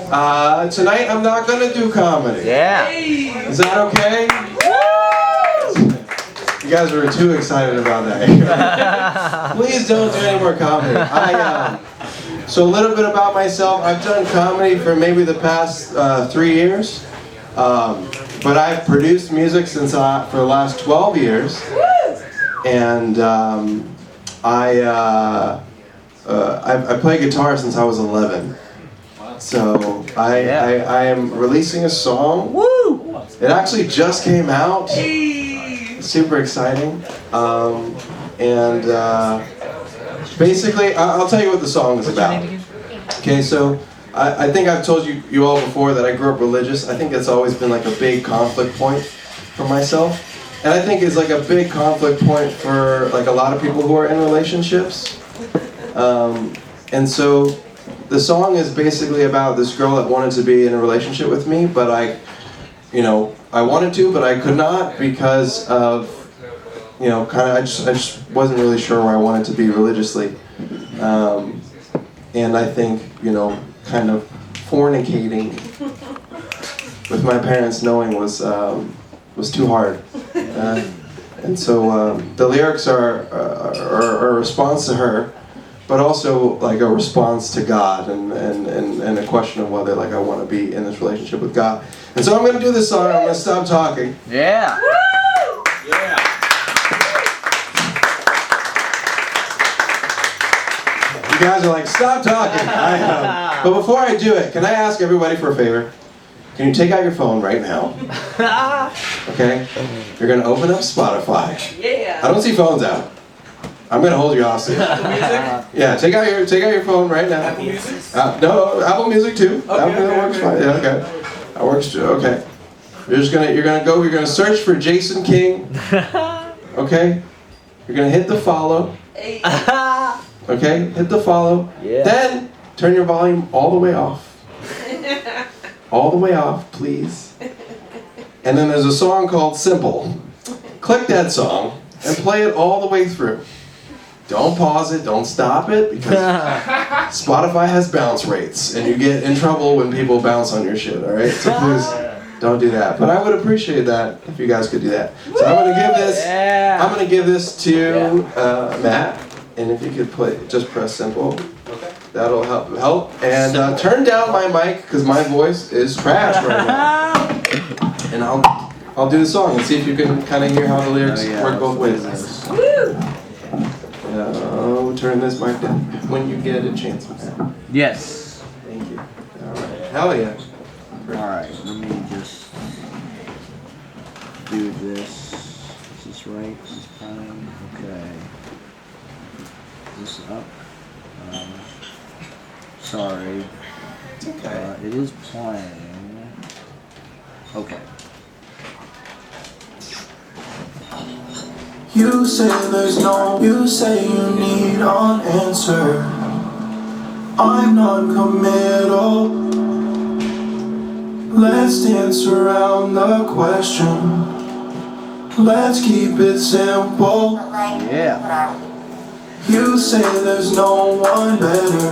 Tonight I'm not gonna do comedy. Yeah. Is that okay? You guys were too excited about that. Please don't do any more comedy. So a little bit about myself. I've done comedy for maybe the past 3 years. But I've produced music since for the last 12 years. And I play guitar since I was 11. So I am releasing a song. Woo! It actually just came out. Super exciting. Basically, I'll tell you what the song is about. Okay, so I think I've told you all before that I grew up religious. I think it's always been like a big conflict point for myself. And I think it's like a big conflict point for like a lot of people who are in relationships. And so the song is basically about this girl that wanted to be in a relationship with me, but I wanted to, but I could not because of, I just wasn't really sure where I wanted to be religiously. And I think, kind of fornicating with my parents knowing was too hard. And so the lyrics are a response to her, but also like a response to God and a question of whether like I want to be in this relationship with God. And so I'm going to do this song. I'm going to stop talking. Yeah. Yeah. You guys are like, stop talking. But before I do it, can I ask everybody for a favor? Can you take out your phone right now? Okay? You're going to open up Spotify. Yeah. I don't see phones out. I'm going to hold you hostage. Yeah, take out your phone right now. Apple Music? No, Apple Music too. That works fine. Yeah, okay. That works too. Okay. You're gonna search for Jason King. Okay? You're gonna hit the follow. Okay? Hit the follow. Yeah. Then turn your volume all the way off. All the way off, please. And then there's a song called Simple. Click that song and play it all the way through. Don't pause it, don't stop it, because Spotify has bounce rates, and you get in trouble when people bounce on your shit, alright? So please, don't do that. But I would appreciate that if you guys could do that. So I'm gonna give this to Matt, and if you could just press Simple. That'll help. And turn down my mic, because my voice is trash right now. And I'll do the song and see if you can kind of hear how the lyrics work both ways. Turn this mic down when you get a chance. Yes. Thank you. All right. Hell yeah. Alright, let me just do this. Is this right? Is this fine? Okay. Is this up? Sorry. It's okay. It is playing. Okay. You say you say you need an answer. I'm non-committal. Let's dance around the question. Let's keep it simple. Yeah. You say there's no one better.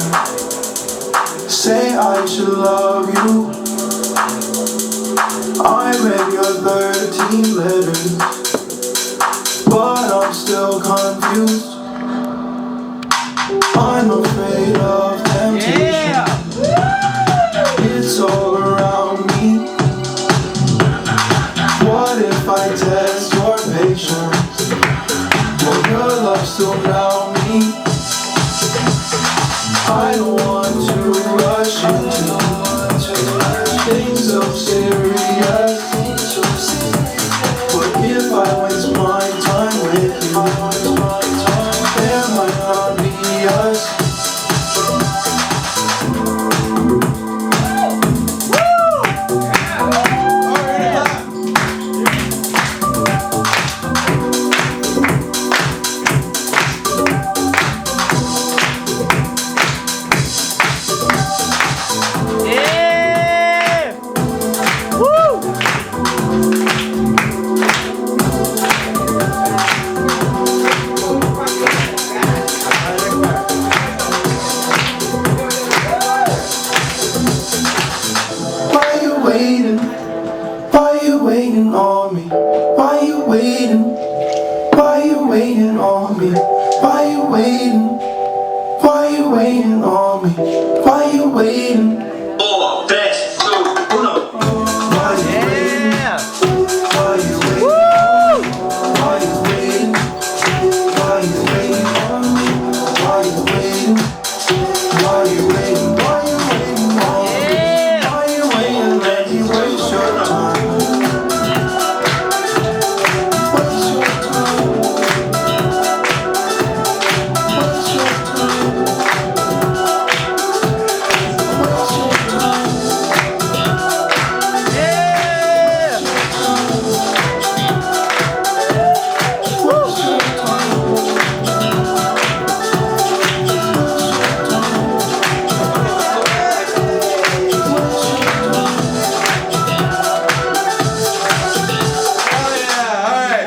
Say I should love you. I read your 13 letters, but I'm still confused. I'm afraid of temptation. It's all around me. What if I test your patience? Will your love still now me? I don't want to rush into things so serious. But if I waste my time with you, there might not be us. waiting? Why you waiting on me? Why you waiting? Why you waiting on me? Why you waiting? Why you waiting on me? Why you waiting? Uno, tres, dos, uno. Why you waiting? Yeah. Why you waiting? Why you waiting? Why you waiting on me? Why you waiting? Why you waiting? Why you waiting on me? Why you waiting? Let me waste your time. Waste your time. Waste your time. Waste your time. Yeah. Waste your time. Oh yeah, alright.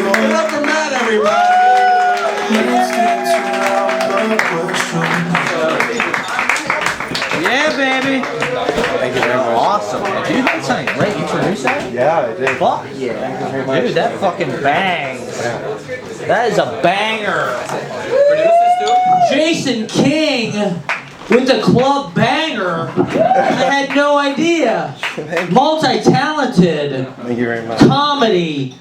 Give it up for Matt, everybody. Let's dance around the question. Yeah, baby. Thank you very much. Awesome. Dude, that sounded great. You produced that? Yeah, I did. Fuck yeah. Dude, that fucking bangs. That is a banger. Jason King with the club banger. I had no idea. Multi-talented. Thank you very much. Comedy.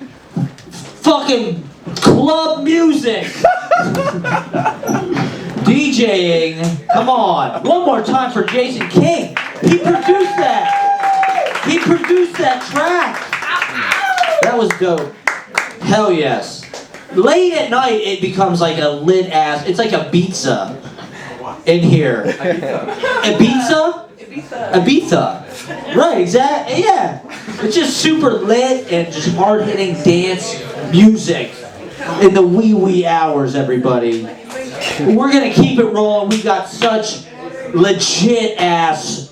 Fucking club music. DJing. Come on. One more time for Jason King. He produced that. He produced that track. That was dope. Hell yes. Late at night, it becomes like a lit ass. It's like a pizza in here. Ibiza? Ibiza. Right, exactly. Yeah. It's just super lit and just hard hitting dance music in the wee hours, everybody. We're gonna keep it rolling. We got such legit ass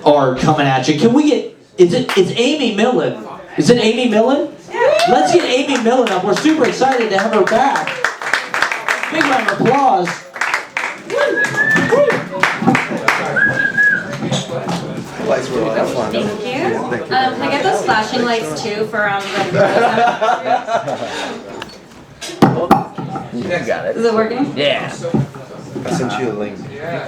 art coming at you. Can we get? It's Amy Milin. Is it Amy Milin? Let's get Amy Milin up. We're super excited to have her back. Big round of applause. Lights were on. That's fun. Thank you. Can I get those flashing lights too for You got it. Is it working? Yeah. I sent you a link.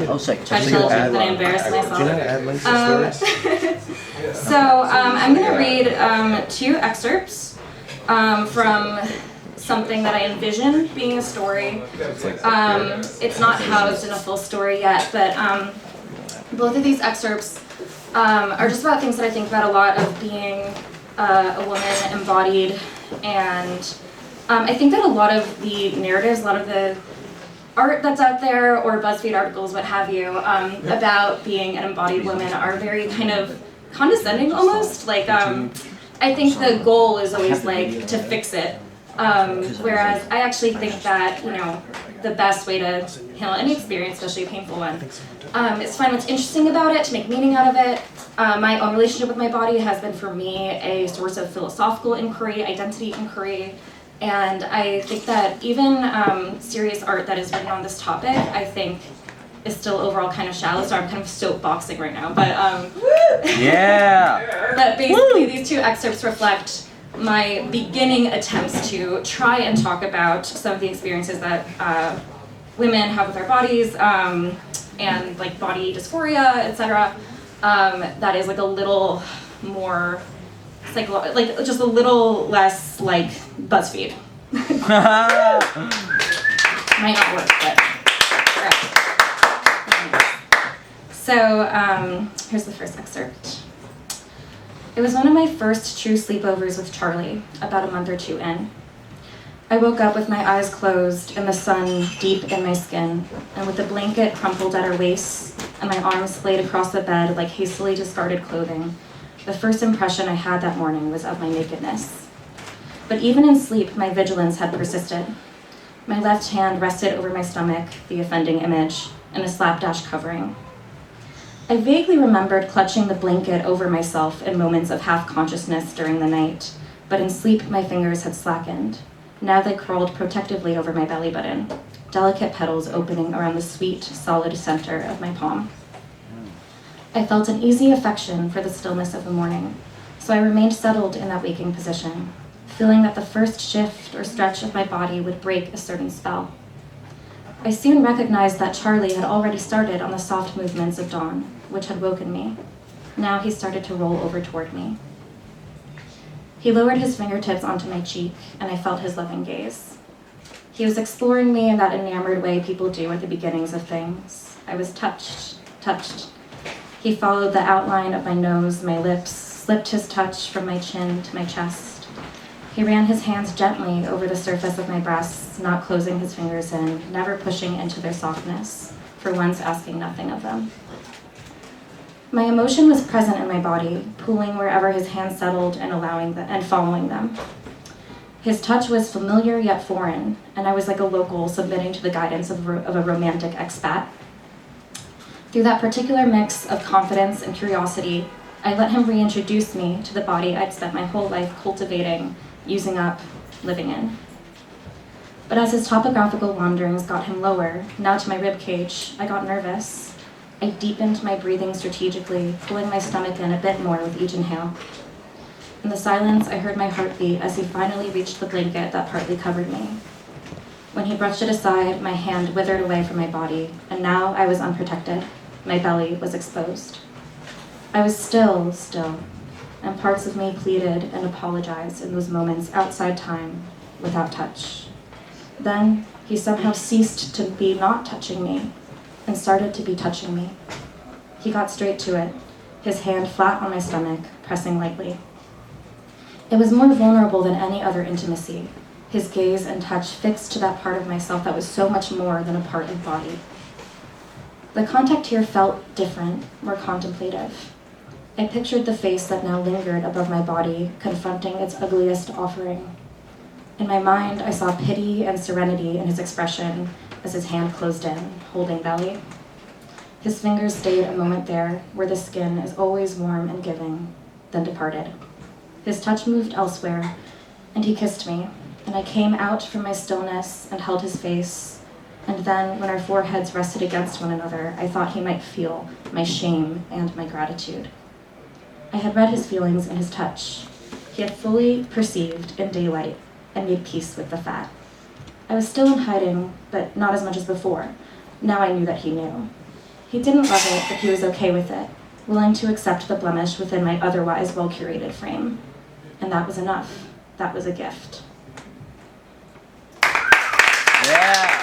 Oh, sick. I just told you that I embarrassed Do you know how to myself. add links to stories? So I'm going to read 2 excerpts from something that I envision being a story. It's not housed in a full story yet, but both of these excerpts are just about things that I think about a lot of being a woman embodied, and I think that a lot of the narratives, a lot of the art that's out there, or BuzzFeed articles, what have you, about being an embodied woman are very kind of condescending almost. Like, I think the goal is always like to fix it. Whereas I actually think that, you know, the best way to handle any experience, especially a painful one, is find what's interesting about it, to make meaning out of it. My own relationship with my body has been for me a source of philosophical inquiry, identity inquiry, and I think that even serious art that is written on this topic, I think, is still overall kind of shallow, so I'm kind of soapboxing right now. But Yeah. but basically these 2 excerpts reflect my beginning attempts to try and talk about some of the experiences that women have with our bodies, and like body dysphoria, etc. That is like a little more like just a little less like BuzzFeed. Might not work, but right. So here's the first excerpt. It was one of my first true sleepovers with Charlie, about a month or 2 in. I woke up with my eyes closed and the sun deep in my skin, and with the blanket crumpled at our waists and my arms splayed across the bed like hastily discarded clothing. The first impression I had that morning was of my nakedness. But even in sleep, my vigilance had persisted. My left hand rested over my stomach, the offending image, in a slapdash covering. I vaguely remembered clutching the blanket over myself in moments of half-consciousness during the night, but in sleep my fingers had slackened. Now they curled protectively over my belly button. delicate petals opening around the sweet, solid center of my palm. I felt an easy affection for the stillness of the morning, so I remained settled in that waking position, feeling that the first shift or stretch of my body would break a certain spell. I soon recognized that Charlie had already started on the soft movements of dawn, which had woken me. Now he started to roll over toward me. He lowered his fingertips onto my cheek, and I felt his loving gaze. He was exploring me in that enamored way people do at the beginnings of things. I was touched. He followed the outline of my nose, my lips, slipped his touch from my chin to my chest. He ran his hands gently over the surface of my breasts, not closing his fingers in, never pushing into their softness, for once asking nothing of them. My emotion was present in my body, pooling wherever his hands settled and following them. His touch was familiar yet foreign, and I was like a local submitting to the guidance of a romantic expat. Through that particular mix of confidence and curiosity, I let him reintroduce me to the body I'd spent my whole life cultivating, using up, living in. But as his topographical wanderings got him lower, now to my rib cage, I got nervous. I deepened my breathing strategically, pulling my stomach in a bit more with each inhale. In the silence, I heard my heartbeat as he finally reached the blanket that partly covered me. When he brushed it aside, my hand withered away from my body, and now I was unprotected. My belly was exposed. I was still, and parts of me pleaded and apologized in those moments outside time, without touch. Then, he somehow ceased to be not touching me, and started to be touching me. He got straight to it, his hand flat on my stomach, pressing lightly. It was more vulnerable than any other intimacy, his gaze and touch fixed to that part of myself that was so much more than a part of body. The contact here felt different, more contemplative. I pictured the face that now lingered above my body, confronting its ugliest offering. In my mind, I saw pity and serenity in his expression as his hand closed in, holding belly. His fingers stayed a moment there, where the skin is always warm and giving, then departed. His touch moved elsewhere, and he kissed me, and I came out from my stillness and held his face, and then, when our foreheads rested against one another, I thought he might feel my shame and my gratitude. I had read his feelings in his touch. He had fully perceived in daylight and made peace with the fat. I was still in hiding, but not as much as before. Now I knew that he knew. He didn't love it, but he was okay with it, willing to accept the blemish within my otherwise well-curated frame. And that was enough. That was a gift. Yeah.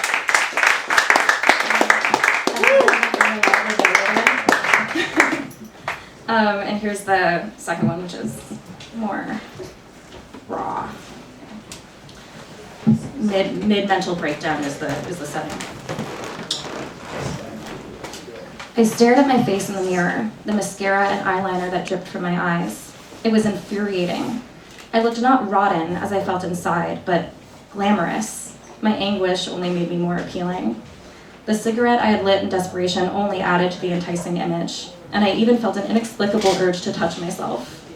And here's the second one, which is more raw. Mid-mental breakdown is the setting. I stared at my face in the mirror, the mascara and eyeliner that dripped from my eyes. It was infuriating. I looked not rotten, as I felt inside, but glamorous. My anguish only made me more appealing. The cigarette I had lit in desperation only added to the enticing image, and I even felt an inexplicable urge to touch myself.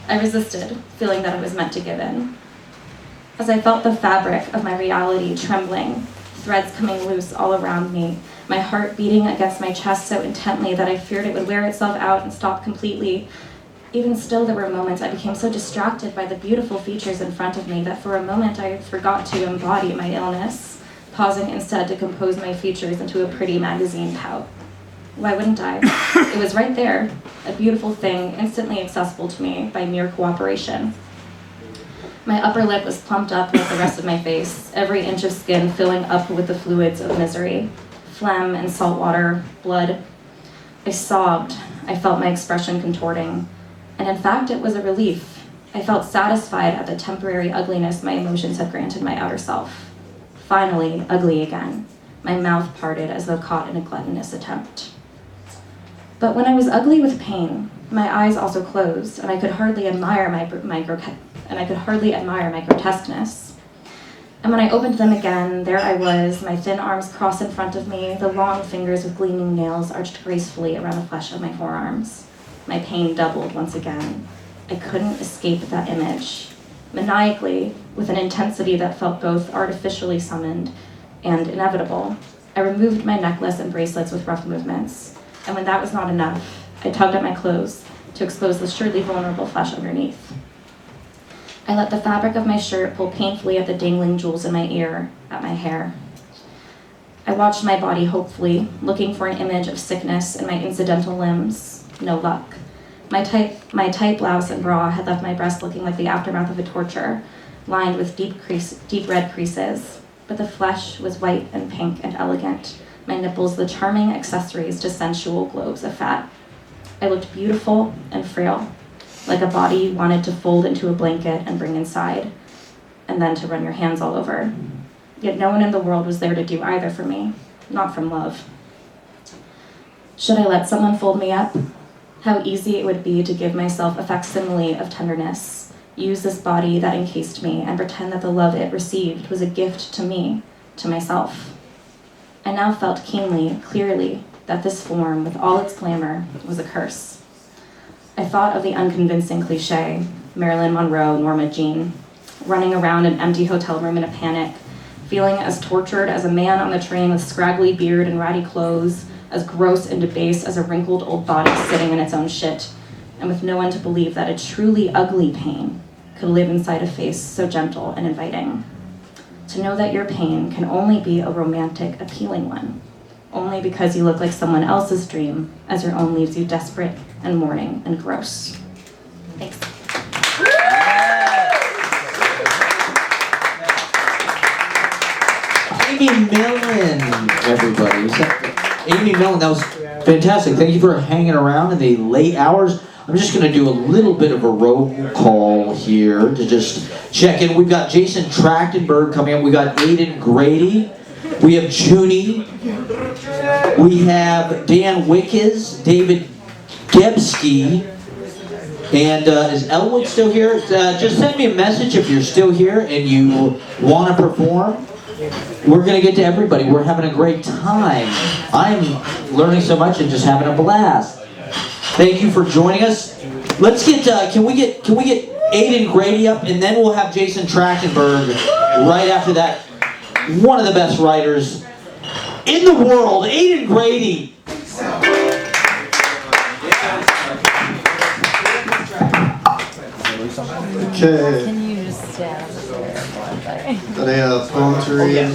I resisted, feeling that I was meant to give in. As I felt the fabric of my reality trembling, threads coming loose all around me, my heart beating against my chest so intently that I feared it would wear itself out and stop completely. Even still, there were moments I became so distracted by the beautiful features in front of me that for a moment I forgot to embody my illness, pausing instead to compose my features into a pretty magazine pout. Why wouldn't I? It was right there, a beautiful thing, instantly accessible to me by mere cooperation. My upper lip was plumped up like the rest of my face, every inch of skin filling up with the fluids of misery. Phlegm and salt water, blood. I sobbed. I felt my expression contorting. And in fact, it was a relief. I felt satisfied at the temporary ugliness my emotions had granted my outer self. Finally, ugly again. My mouth parted as though caught in a gluttonous attempt. But when I was ugly with pain, my eyes also closed, and I could hardly admire my grotesqueness. And when I opened them again, there I was, my thin arms crossed in front of me, the long fingers with gleaming nails arched gracefully around the flesh of my forearms. My pain doubled once again. I couldn't escape that image. Maniacally, with an intensity that felt both artificially summoned and inevitable. I removed my necklace and bracelets with rough movements, and when that was not enough, I tugged at my clothes to expose the surely vulnerable flesh underneath. I let the fabric of my shirt pull painfully at the dangling jewels in my ear, at my hair. I watched my body hopefully, looking for an image of sickness in my incidental limbs. No luck. My tight blouse and bra had left my breast looking like the aftermath of a torture, lined with deep red creases. But the flesh was white and pink and elegant, my nipples the charming accessories to sensual globes of fat. I looked beautiful and frail, like a body you wanted to fold into a blanket and bring inside, and then to run your hands all over. Yet no one in the world was there to do either for me, not from love. Should I let someone fold me up? How easy it would be to give myself a facsimile of tenderness, use this body that encased me, and pretend that the love it received was a gift to me, to myself. I now felt keenly, clearly, that this form, with all its glamour, was a curse. I thought of the unconvincing cliche, Marilyn Monroe, Norma Jean, running around an empty hotel room in a panic, feeling as tortured as a man on the train with scraggly beard and ratty clothes, as gross and debased as a wrinkled old body sitting in its own shit, and with no one to believe that a truly ugly pain could live inside a face so gentle and inviting. To know that your pain can only be a romantic, appealing one, only because you look like someone else's dream, as your own leaves you desperate and mourning and gross. Thanks. Amy Milin, everybody. Amy Milin, that was fantastic. Thank you for hanging around in the late hours. I'm just going to do a little bit of a roll call here to just check in. We've got Jason Trachtenberg coming up. We got Aidan Grady. We have Junie. We have Dan Wickes, David Gebski, and is Elwood still here? Just send me a message if you're still here and you want to perform. We're going to get to everybody. We're having a great time. I'm learning so much and just having a blast. Thank you for joining us. Let's get. Can we get Aidan Grady up, and then we'll have Jason Trachtenberg right after that. One of the best writers in the world, Aidan Grady. Okay. Can you just stand there? Got a poem to read.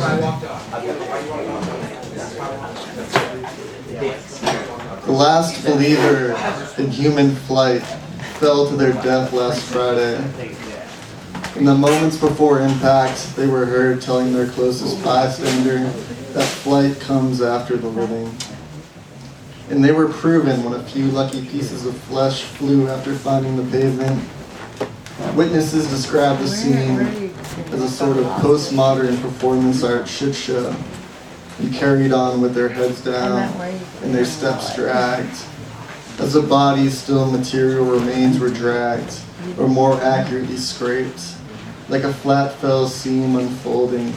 The last believer in human flight fell to their death last Friday. In the moments before impact, they were heard telling their closest bystander that flight comes after the living. And they were proven when a few lucky pieces of flesh flew after finding the pavement. Witnesses described the scene as a sort of postmodern performance art shit show, and carried on with their heads down and their steps dragged, as the bodies, still material remains, were dragged, or more accurately scraped, like a flat fell seam unfolding.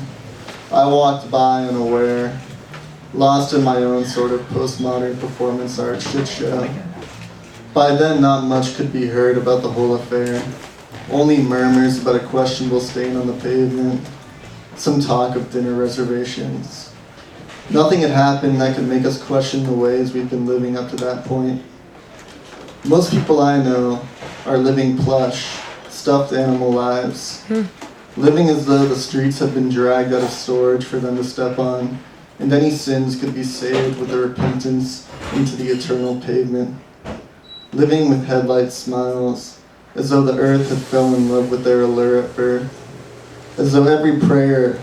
I walked by unaware, lost in my own sort of postmodern performance art shit show. By then, not much could be heard about the whole affair. Only murmurs about a questionable stain on the pavement, some talk of dinner reservations. Nothing had happened that could make us question the ways we've been living up to that point. Most people I know are living plush, stuffed animal lives, living as though the streets had been dragged out of storage for them to step on, and any sins could be saved with a repentance into the eternal pavement. Living with headlight smiles, as though the earth had fell in love with their allure at birth, as though every prayer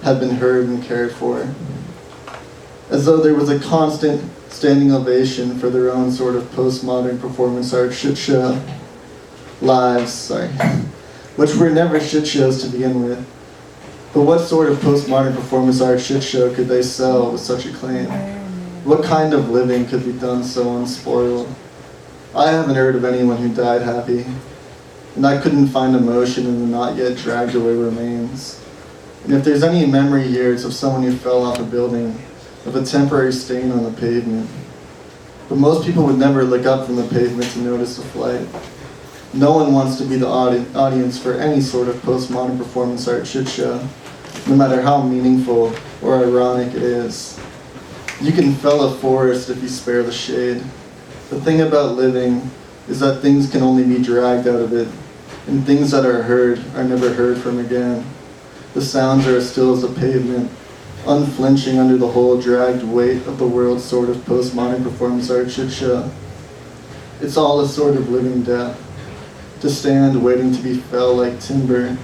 had been heard and cared for, as though there was a constant standing ovation for their own sort of postmodern performance art shit show lives, which were never shit shows to begin with. But what sort of postmodern performance art shit show could they sell with such a claim? What kind of living could be done so unspoiled? I haven't heard of anyone who died happy, and I couldn't find emotion in the not yet dragged away remains. And if there's any memory here, it's of someone who fell off a building, of a temporary stain on the pavement. But most people would never look up from the pavement to notice the flight. No one wants to be the audience for any sort of postmodern performance art shit show. no matter how meaningful or ironic it is. You can fell a forest if you spare the shade. The thing about living is that things can only be dragged out of it, and things that are heard are never heard from again. The sounds are as still as the pavement, unflinching under the whole dragged weight of the world's sort of postmodern performance art shit show. It's all a sort of living death, to stand waiting to be fell like timber.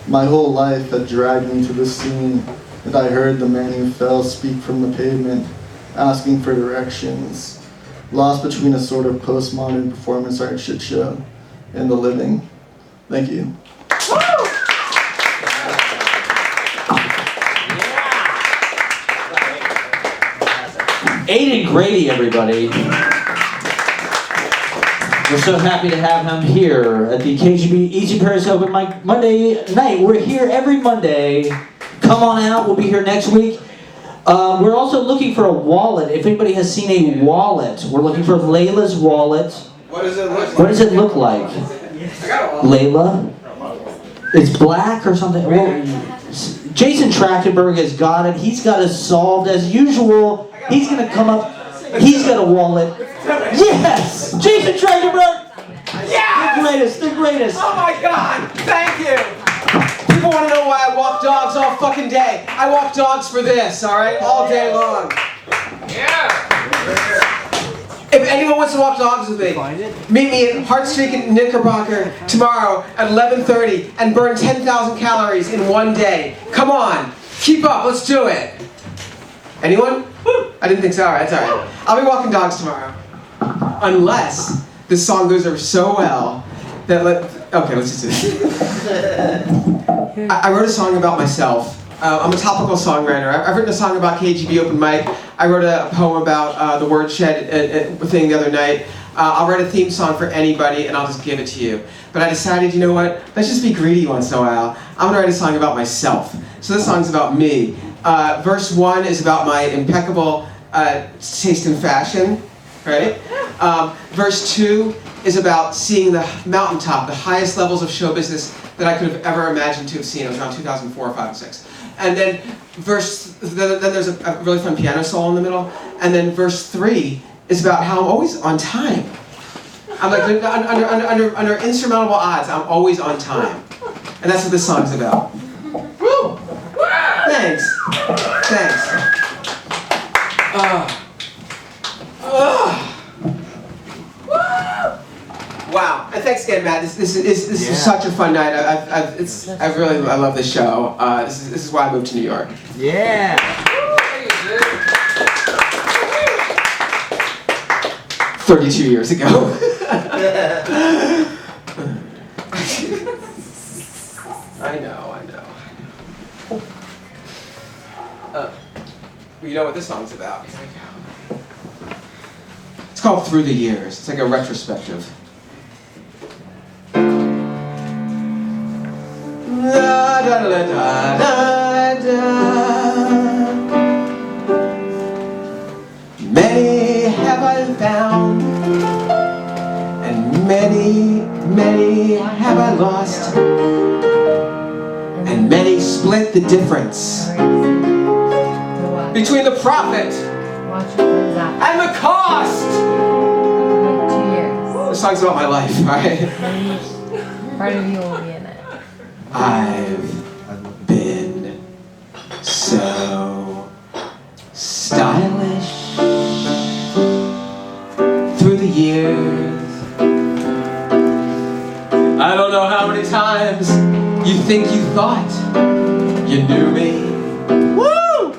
My whole life had dragged me to this scene, and I heard the man who fell speak from the pavement, asking for directions, lost between a sort of postmodern performance art shit show and the living. Thank you. Aidan Grady, everybody. We're so happy to have him here at the KGB Easy Paris Open Mic Monday night. We're here every Monday. Come on out. We'll be here next week. We're also looking for a wallet. If anybody has seen a wallet, we're looking for Layla's wallet. What does it look like? What does it look like? Layla? It's black or something? Well, Jason Trachtenberg has got it. He's got it solved as usual. He's going to come up. He's got a wallet. Yes! Jason Trachtenberg! Yeah! The greatest, the greatest. Oh my God! Thank you! People want to know why I walk dogs all fucking day. I walk dogs for this, alright? All day long. Yeah! If anyone wants to walk dogs with me, meet me at Hart Street in Knickerbocker tomorrow at 11:30 and burn 10,000 calories in one day. Come on! Keep up, let's do it! Anyone? I didn't think so. Alright, that's alright. I'll be walking dogs tomorrow. Unless this song goes over so well that okay, let's just do this. I wrote a song about myself. I'm a topical songwriter. I've written a song about KGB Open Mic. I wrote a poem about the word shed thing the other night. I'll write a theme song for anybody and I'll just give it to you. But I decided, you know what? Let's just be greedy once in a while. I'm gonna write a song about myself. So this song's about me. Verse 1 is about my impeccable taste in fashion, right? Verse 2 is about seeing the mountaintop, the highest levels of show business that I could have ever imagined to have seen. It was around 2004, 5, and 6. And then then there's a really fun piano solo in the middle. And then verse 3 is about how I'm always on time. I'm like, under insurmountable odds, I'm always on time. And that's what this song's about. Woo! Thanks. Thanks. Wow! And thanks again, Matt. This is such a fun night. I love this show. This is why I moved to New York. Yeah. 32 years ago. I know. You know what this song's about. It's called Through the Years. It's like a retrospective. Da, da, da, da, da. Many have I found, and many have I lost, and many split the difference between the profit and the cost. 2 years. This song's about my life, alright? Part of you will be in it. I've been so stylish through the years. I don't know how many times you think you thought you knew me. Woo!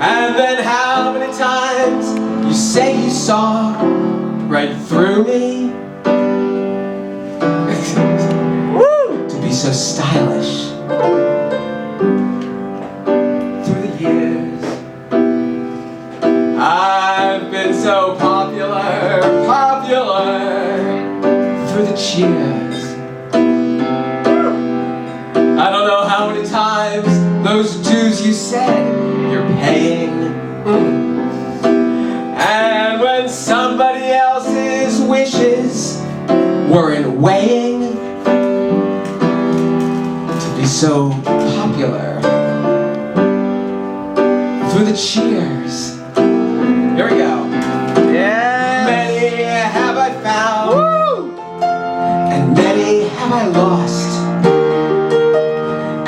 And then how many times you say you saw right through me. Woo! To be so stylish through the years. I've been so popular through the cheers. I don't know how many times those dues you said you're paying. And when somebody else's wishes weren't weighing to be so popular through the cheers. Here we go. Yeah. Many have I found, and many have I lost,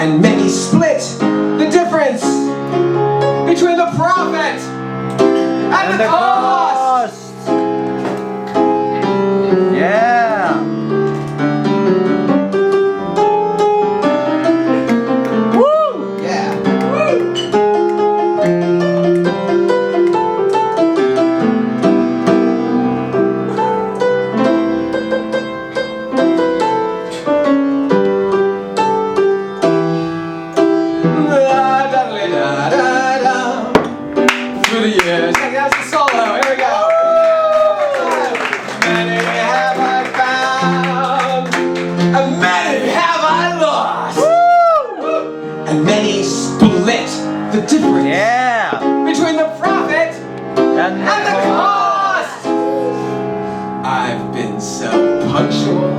and many split the difference between the profit and the cost. Yeah. Woo! Yeah. Through the years, check out the solo. Here we go. Many have I found, and many have I lost, and many split the difference between the profit and the cost. I've been so punctual.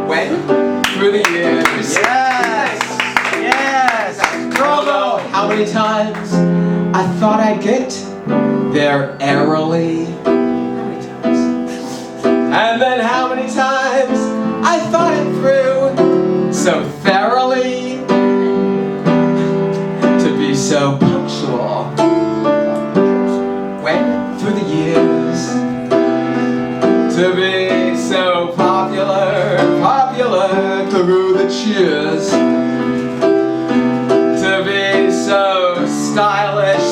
When through the years, Yes. don't know how many times I thought I'd get there airily. How many times? And then how many times I thought it through so thoroughly to be so punctual. When through the years, to be so popular through the cheers. To be so stylish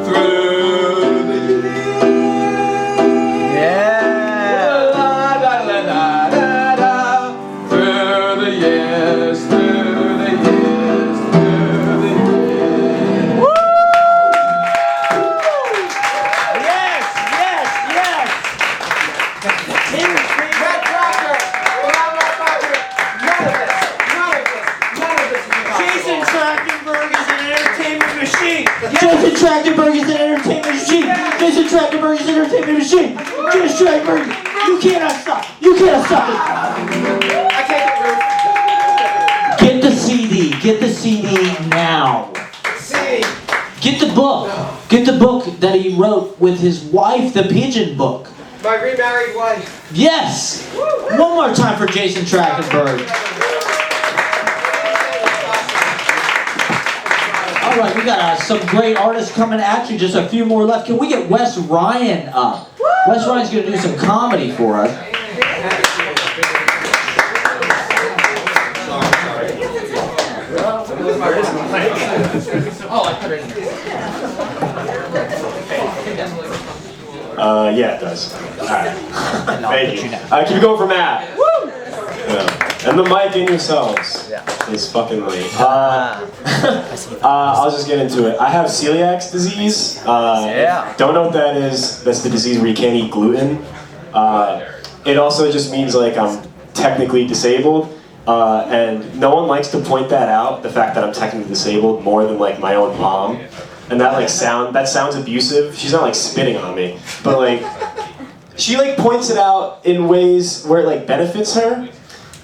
through the years. Yeah. La, da, da, da, da, da. Through the years, through the years, through the years. Woo! Yes, yes, yes. Red Proctor, Ron Proctor, none of this. Jason Trachtenberg is an entertainment machine. Jason Trachtenberg is an entertainment machine. Jason Trachtenberg is an entertainment machine. Jason Trachtenberg, you cannot stop. You cannot stop it. I can't Get the CD. Get the CD now. see. Get the book. Get the book that he wrote with his wife, the pigeon book. My remarried wife. Yes. One more time for Jason Trachtenberg. All right, we got some great artists coming at you. Just a few more left. Can we get Wes Ryan up? Wes Ryan's going to do some comedy for us. Yeah, it does. Alright. Thank you. Keep it going for Matt. Yeah. And the mic in yourselves. Is fucking late. I'll just get into it. I have celiac disease. Don't know what that is. That's the disease where you can't eat gluten. It also just means like I'm technically disabled. And no one likes to point that out, the fact that I'm technically disabled, more than like my own mom. And that sounds abusive. She's not like spitting on me, but like she like points it out in ways where it like benefits her.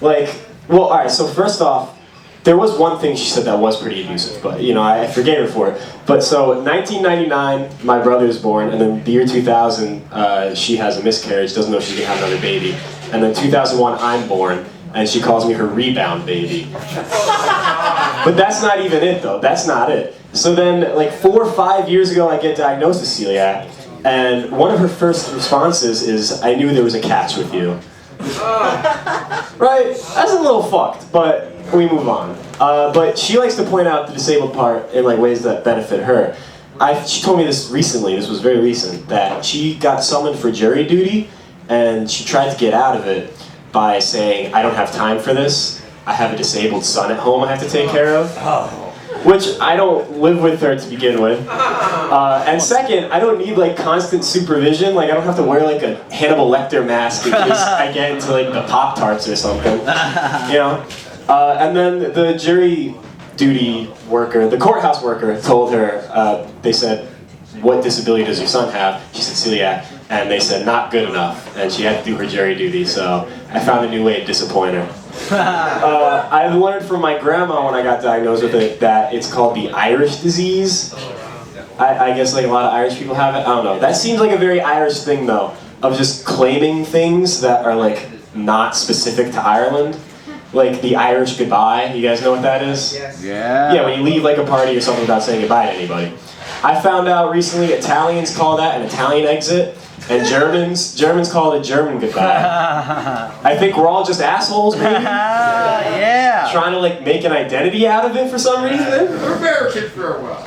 Like, well, all right. So first off, there was one thing she said that was pretty abusive, but you know I forgave her for it. But so 1999, my brother was born, and then the year 2000, she has a miscarriage, doesn't know she's gonna have another baby, and then 2001, I'm born. And she calls me her rebound baby. But that's not even it though, that's not it. So then like 4 or 5 years ago I get diagnosed with celiac, and one of her first responses is, I knew there was a catch with you. Right, that's a little fucked, but we move on. But she likes to point out the disabled part in like ways that benefit her. She told me this recently, this was very recent, that she got summoned for jury duty, and she tried to get out of it by saying, I don't have time for this. I have a disabled son at home I have to take care of. Which I don't live with her to begin with. And second, I don't need like constant supervision. Like I don't have to wear like a Hannibal Lecter mask in case I get into like the Pop-Tarts or something. You know? And then the jury duty worker, the courthouse worker told her, they said, what disability does your son have? She said celiac. And they said, not good enough. And she had to do her jury duty, so I found a new way to disappoint her. I learned from my grandma when I got diagnosed with it that it's called the Irish disease. I guess like a lot of Irish people have it. I don't know. That seems like a very Irish thing though, of just claiming things that are like not specific to Ireland. Like the Irish goodbye. You guys know what that is? Yes. Yeah. Yeah, when you leave like a party or something without saying goodbye to anybody. I found out recently Italians call that an Italian exit, and Germans call it a German goodbye. I think we're all just assholes, maybe? Yeah. Trying to like make an identity out of it for some reason? American farewell.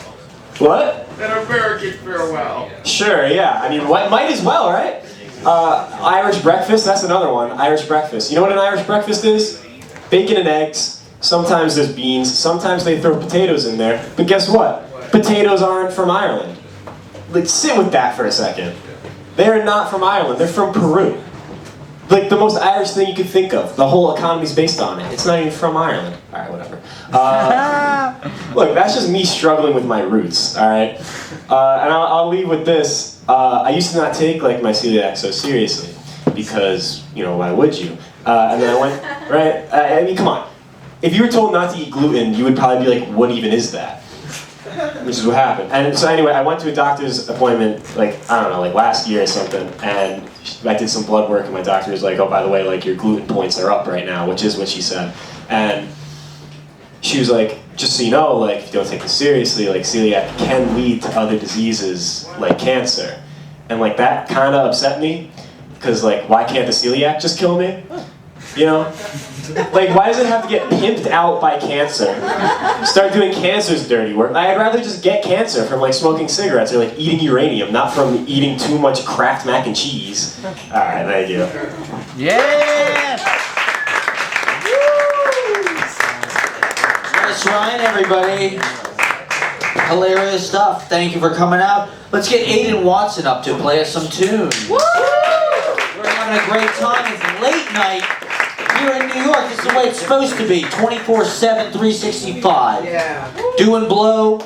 What? An American farewell. Sure, yeah. I mean, might as well, right? Irish breakfast, that's another one. Irish breakfast. You know what an Irish breakfast is? Bacon and eggs. Sometimes there's beans. Sometimes they throw potatoes in there. But guess what? Potatoes aren't from Ireland. Like, sit with that for a second. They're not from Ireland. They're from Peru. Like, the most Irish thing you could think of. The whole economy's based on it. It's not even from Ireland. Alright, whatever. Look, that's just me struggling with my roots, alright? And I'll leave with this. I used to not take, like, my celiac so seriously. Because, you know, why would you? And then I went, right? I mean, come on. If you were told not to eat gluten, you would probably be like, what even is that? Which is what happened. And so anyway, I went to a doctor's appointment, like, I don't know, like last year or something, and I did some blood work, and my doctor was like, oh, by the way, like, your gluten points are up right now, which is what she said. And she was like, just so you know, like, if you don't take this seriously, like, celiac can lead to other diseases, like cancer. And, like, that kind of upset me, because, like, why can't the celiac just kill me? You know? Like, why does it have to get pimped out by cancer? Start doing cancer's dirty work. I'd rather just get cancer from, like, smoking cigarettes or, like, eating uranium, not from eating too much Kraft mac and cheese. Alright, thank you. Yes! Nice Ryan, everybody. Hilarious stuff. Thank you for coming out. Let's get Aidan Watson up to play us some tunes. We're having a great time. It's late night here in New York. This is the way it's supposed to be. 24/7, 365. Yeah. Doing blow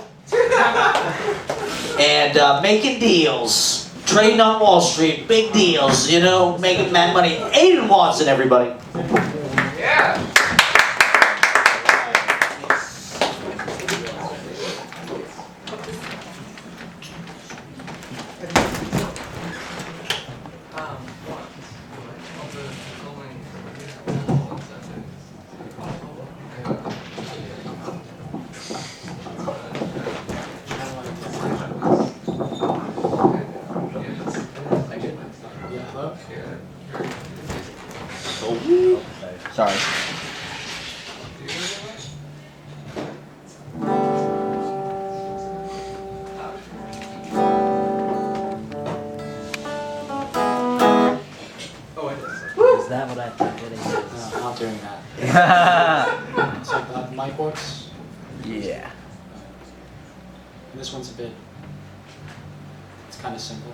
and making deals. Trading on Wall Street. Big deals, you know, making mad money. Aidan Watson, everybody. Yeah. Sorry. Is that what I think it is? No, not doing that. So my chords, Yeah. this one's a bit, it's kind of simple.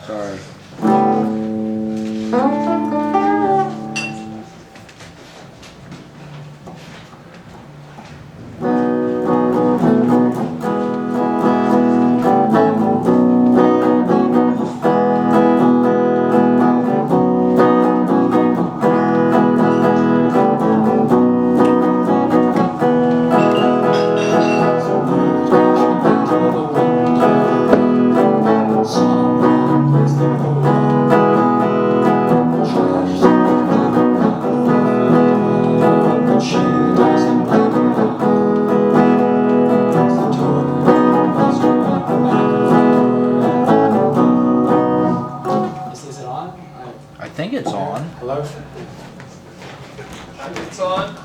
Sorry. Is it on? I think it's on. Hello? It's on.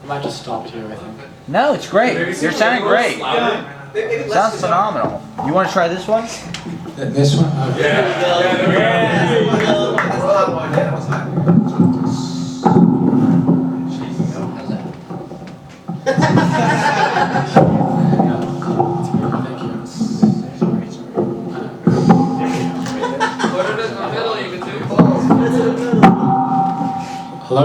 I might just stop here, I think. No, it's great. You're sounding great. Sounds phenomenal. You want to try this one? This one? Thank you. Put it in the middle, you can do. Hello?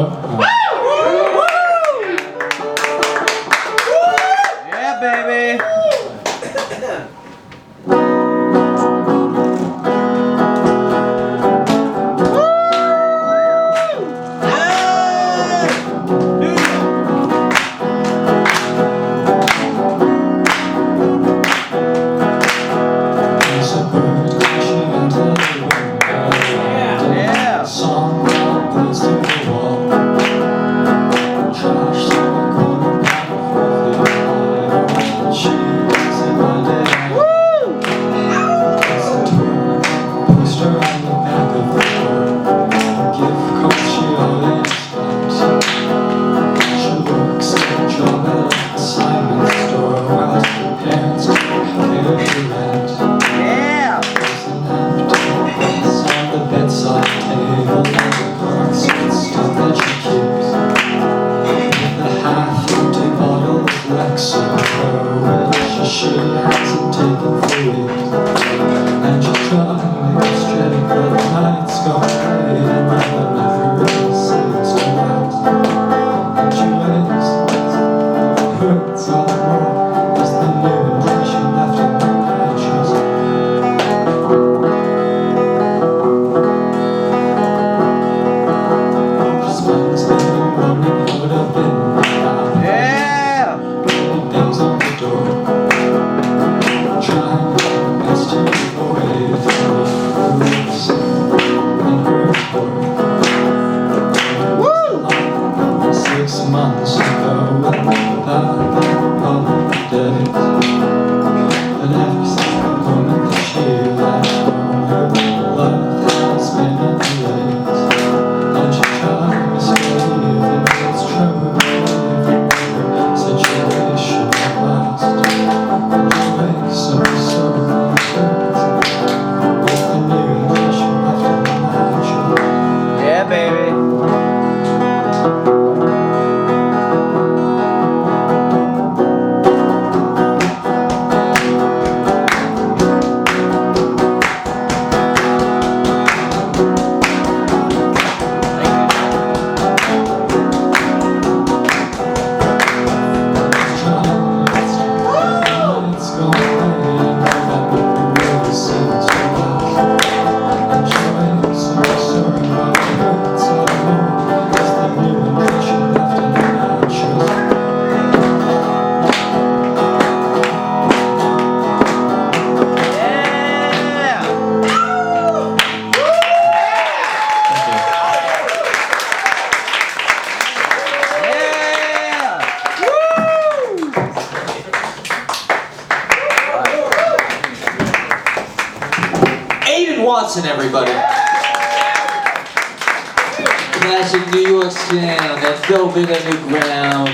Watson, everybody. Classic New York sound that dove in a new ground.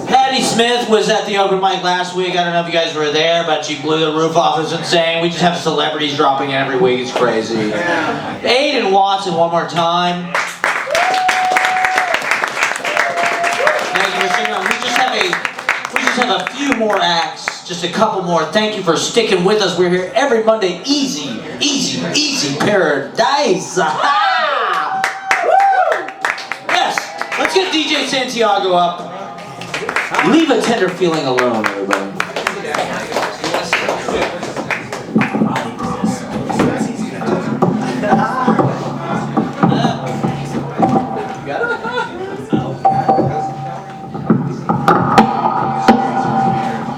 Patty Smith was at the open mic last week. I don't know if you guys were there, but she blew the roof off. It was insane. We just have celebrities dropping in every week. It's crazy. Aidan Watson, one more time. Thank you for singing. We just have a few more acts. Just a couple more. Thank you for sticking with us. We're here every Monday. Easy paradise. Yes. Let's get DJ Santiago up. Leave a tender feeling alone, everybody.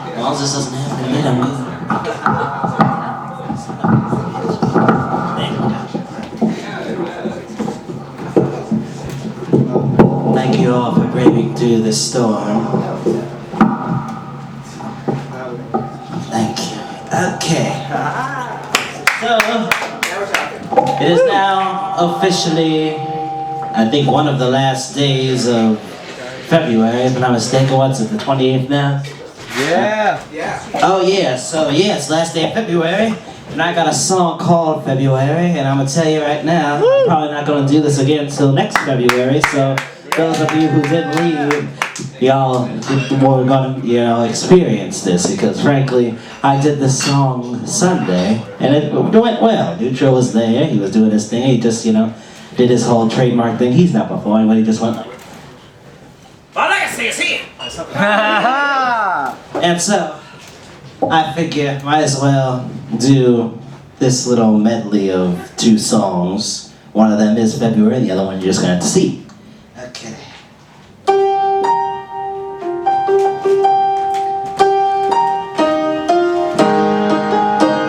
As long as this doesn't happen again, I'm good. Thank you all for braving through the storm. Thank you. Okay. So, it is now officially, I think, one of the last days of February, if I'm not mistaken. What's it, the 28th now? Yeah. Oh yeah, so yeah, it's last day of February, and I got a song called February, and I'm gonna tell you right now, I'm probably not gonna do this again until next February, so those of you who didn't leave, y'all were gonna, experience this, because frankly, I did this song Sunday, and it went well. Neutral was there, he was doing his thing, he just, did his whole trademark thing. He's not performing, but he just went like, and so, I figure might as well do this little medley of 2 songs. One of them is February, the other one you're just gonna have to see. Okay.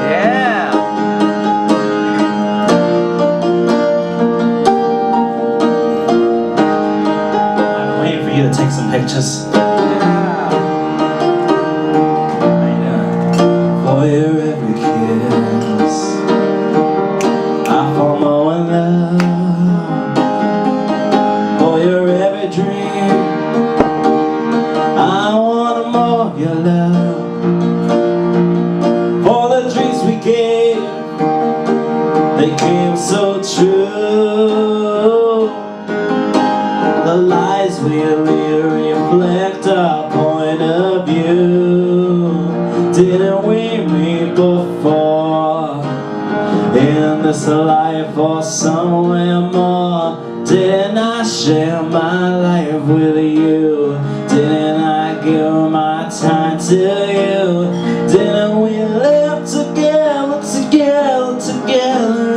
Yeah. I'm waiting for you to take some pictures. For your every kiss, I fall more in love. For your every dream, I want more of your love. For the dreams we gave, they came so true. The lies we reflect our point of view. Didn't we meet before in this life or somewhere more? Didn't I share my life with you? Didn't I give my time to you? Didn't we live together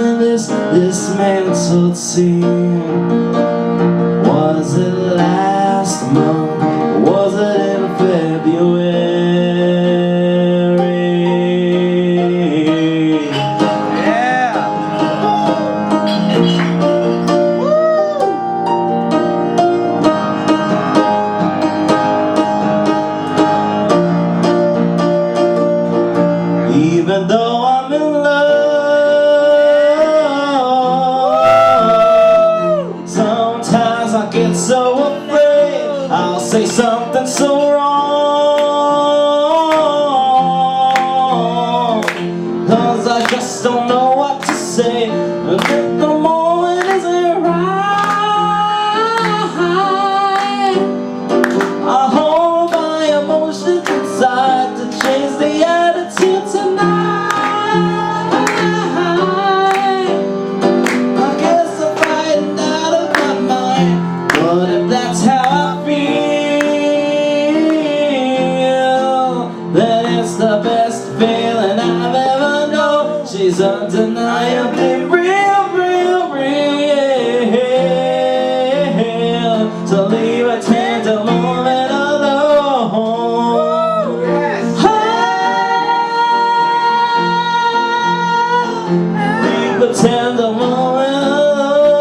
in this dismantled scene? Was it last month? Was it in February? Even though I'm in love, sometimes I get so afraid I'll say something so wrong, 'cause I just don't know what to say, and if the moment isn't right, I hold my emotions inside to change the attitude tonight. I guess I'm fighting out of my mind, but if that's how I feel, then it's the best feeling I've ever known. She's undeniably real, real, real. So leave a tender moment alone. Leave a tender moment alone.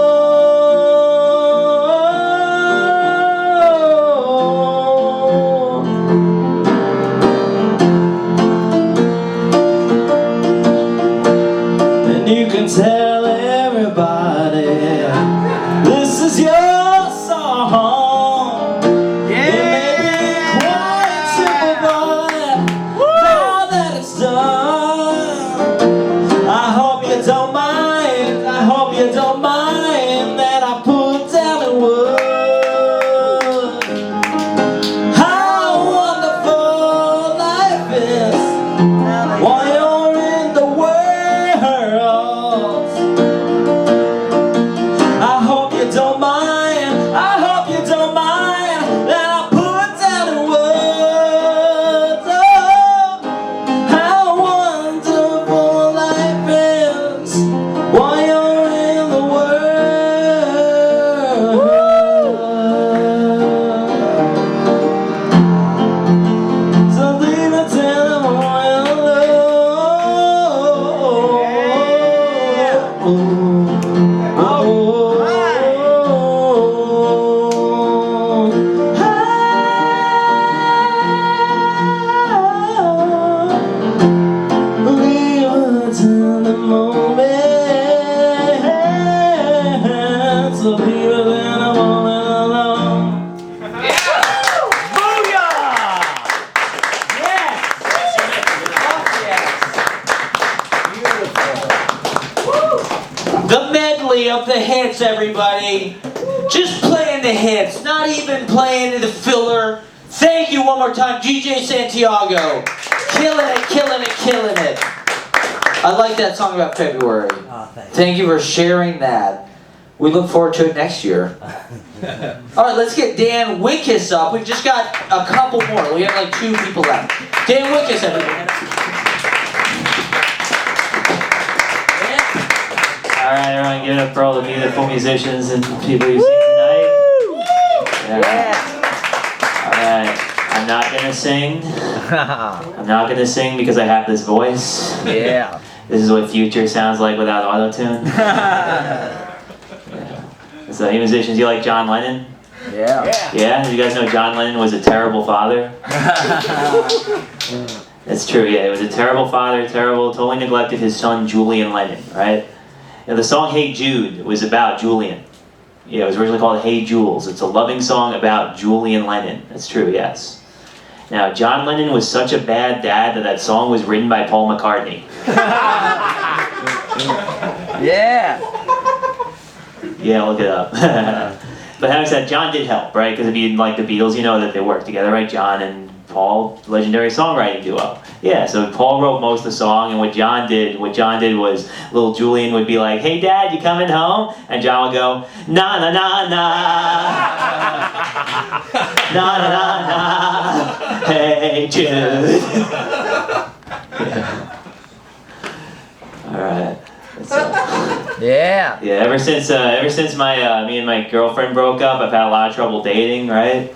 medley of the hits, everybody. Just playing the hits, not even playing the filler. Thank you one more time, DJ Santiago. Killing it, killing it, killing it. I like that song about February. Thank you for sharing that. We look forward to it next year. All right, let's get Dan Wickes up. We've just got a couple more. We have like 2 people left. Dan Wickes, everybody. All right, everyone, give it up for all the beautiful musicians and people you sing tonight. Yeah. All right, I'm not gonna sing. I'm not gonna sing because I have this voice. Yeah. This is what Future sounds like without auto-tune. So, you musicians, you like John Lennon? Yeah. Yeah? You guys know John Lennon was a terrible father? It's true, yeah. He was a terrible father, totally neglected his son Julian Lennon, right? And the song Hey Jude was about Julian. Yeah, it was originally called Hey Jules. It's a loving song about Julian Lennon. That's true, yes. Now, John Lennon was such a bad dad that song was written by Paul McCartney. Yeah. Yeah, look it up. But having said, John did help, right? Because if you like the Beatles, you know that they worked together, right? John and Paul, legendary songwriting duo. Yeah, so Paul wrote most of the song, and what John did was little Julian would be like, "Hey Dad, you coming home?" And John would go, "Na na na na, na na na na, hey Jude." Yeah. All right. Yeah. Yeah. Ever since my me and my girlfriend broke up, I've had a lot of trouble dating, right?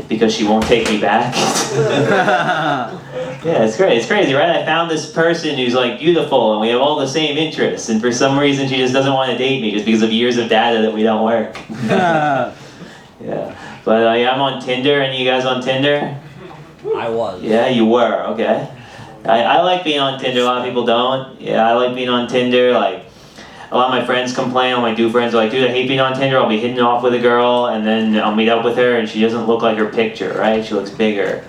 Because she won't take me back. Yeah, it's great. It's crazy, right? I found this person who's like beautiful, and we have all the same interests, and for some reason she just doesn't want to date me, just because of years of data that we don't work. Yeah. But yeah, I'm on Tinder. Any of you guys on Tinder? I was. Yeah, you were. Okay. I like being on Tinder. A lot of people don't. Yeah, I like being on Tinder. Like, a lot of my friends complain. All my dude friends are like, "Dude, I hate being on Tinder. I'll be hitting it off with a girl, and then I'll meet up with her, and she doesn't look like her picture, right? She looks bigger."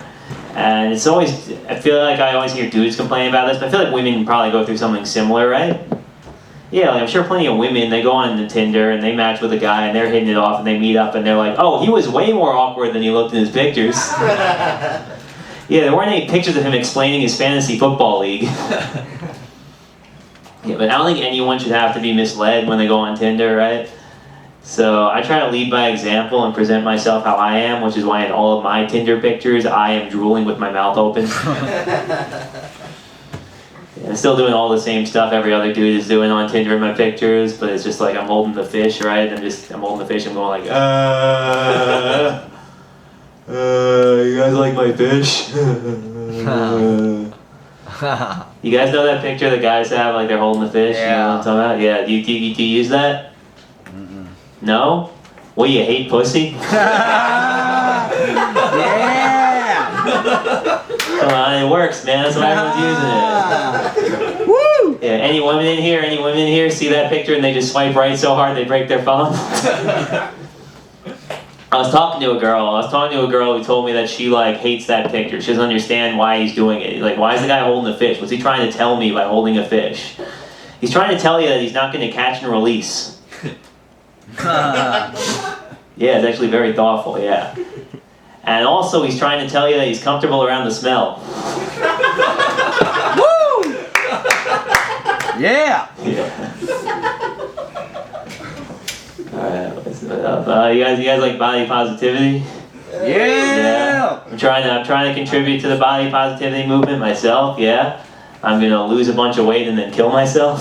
And it's always, I feel like I always hear dudes complaining about this, but I feel like women probably go through something similar, right? Yeah, like I'm sure plenty of women, they go on the Tinder and they match with a guy and they're hitting it off and they meet up and they're like, "Oh, he was way more awkward than he looked in his pictures." Yeah, there weren't any pictures of him explaining his fantasy football league. Yeah, but I don't think anyone should have to be misled when they go on Tinder, right? So I try to lead by example and present myself how I am, which is why in all of my Tinder pictures, I am drooling with my mouth open. I'm still doing all the same stuff every other dude is doing on Tinder in my pictures, but it's just like I'm holding the fish, right? I'm holding the fish, I'm going like, you guys like my fish? You guys know that picture that guys have, like they're holding the fish? Yeah. You know what I'm talking about? Yeah, do you use that? No? What, you hate pussy? Yeah. Come on, it works, man. That's why everyone's using it. Woo! Yeah, any women in here see that picture and they just swipe right so hard they break their phone? I was talking to a girl who told me that she like hates that picture. She doesn't understand why he's doing it. Like, why is the guy holding the fish? What's he trying to tell me by holding a fish? He's trying to tell you that he's not going to catch and release. Yeah, it's actually very thoughtful, yeah. And also, he's trying to tell you that he's comfortable around the smell. Woo! Yeah. Alright, you guys like body positivity? Yeah. I'm trying to contribute to the body positivity movement myself, yeah. I'm gonna lose a bunch of weight and then kill myself.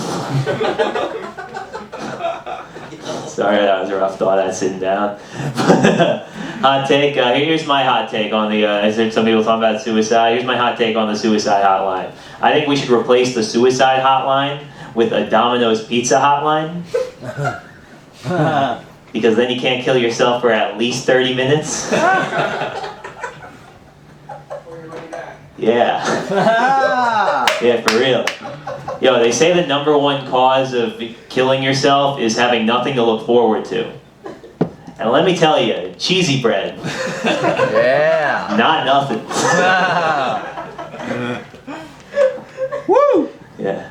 Sorry, that was a rough thought. I was sitting down. Hot take. Here's my hot take on the. I heard some people talking about suicide. Here's my hot take on the suicide hotline. I think we should replace the suicide hotline with a Domino's pizza hotline. Because then you can't kill yourself for at least 30 minutes. Yeah. Yeah, for real. Yo, they say the #1 cause of killing yourself is having nothing to look forward to. And let me tell you, cheesy bread. Yeah. Not nothing. Woo! Yeah.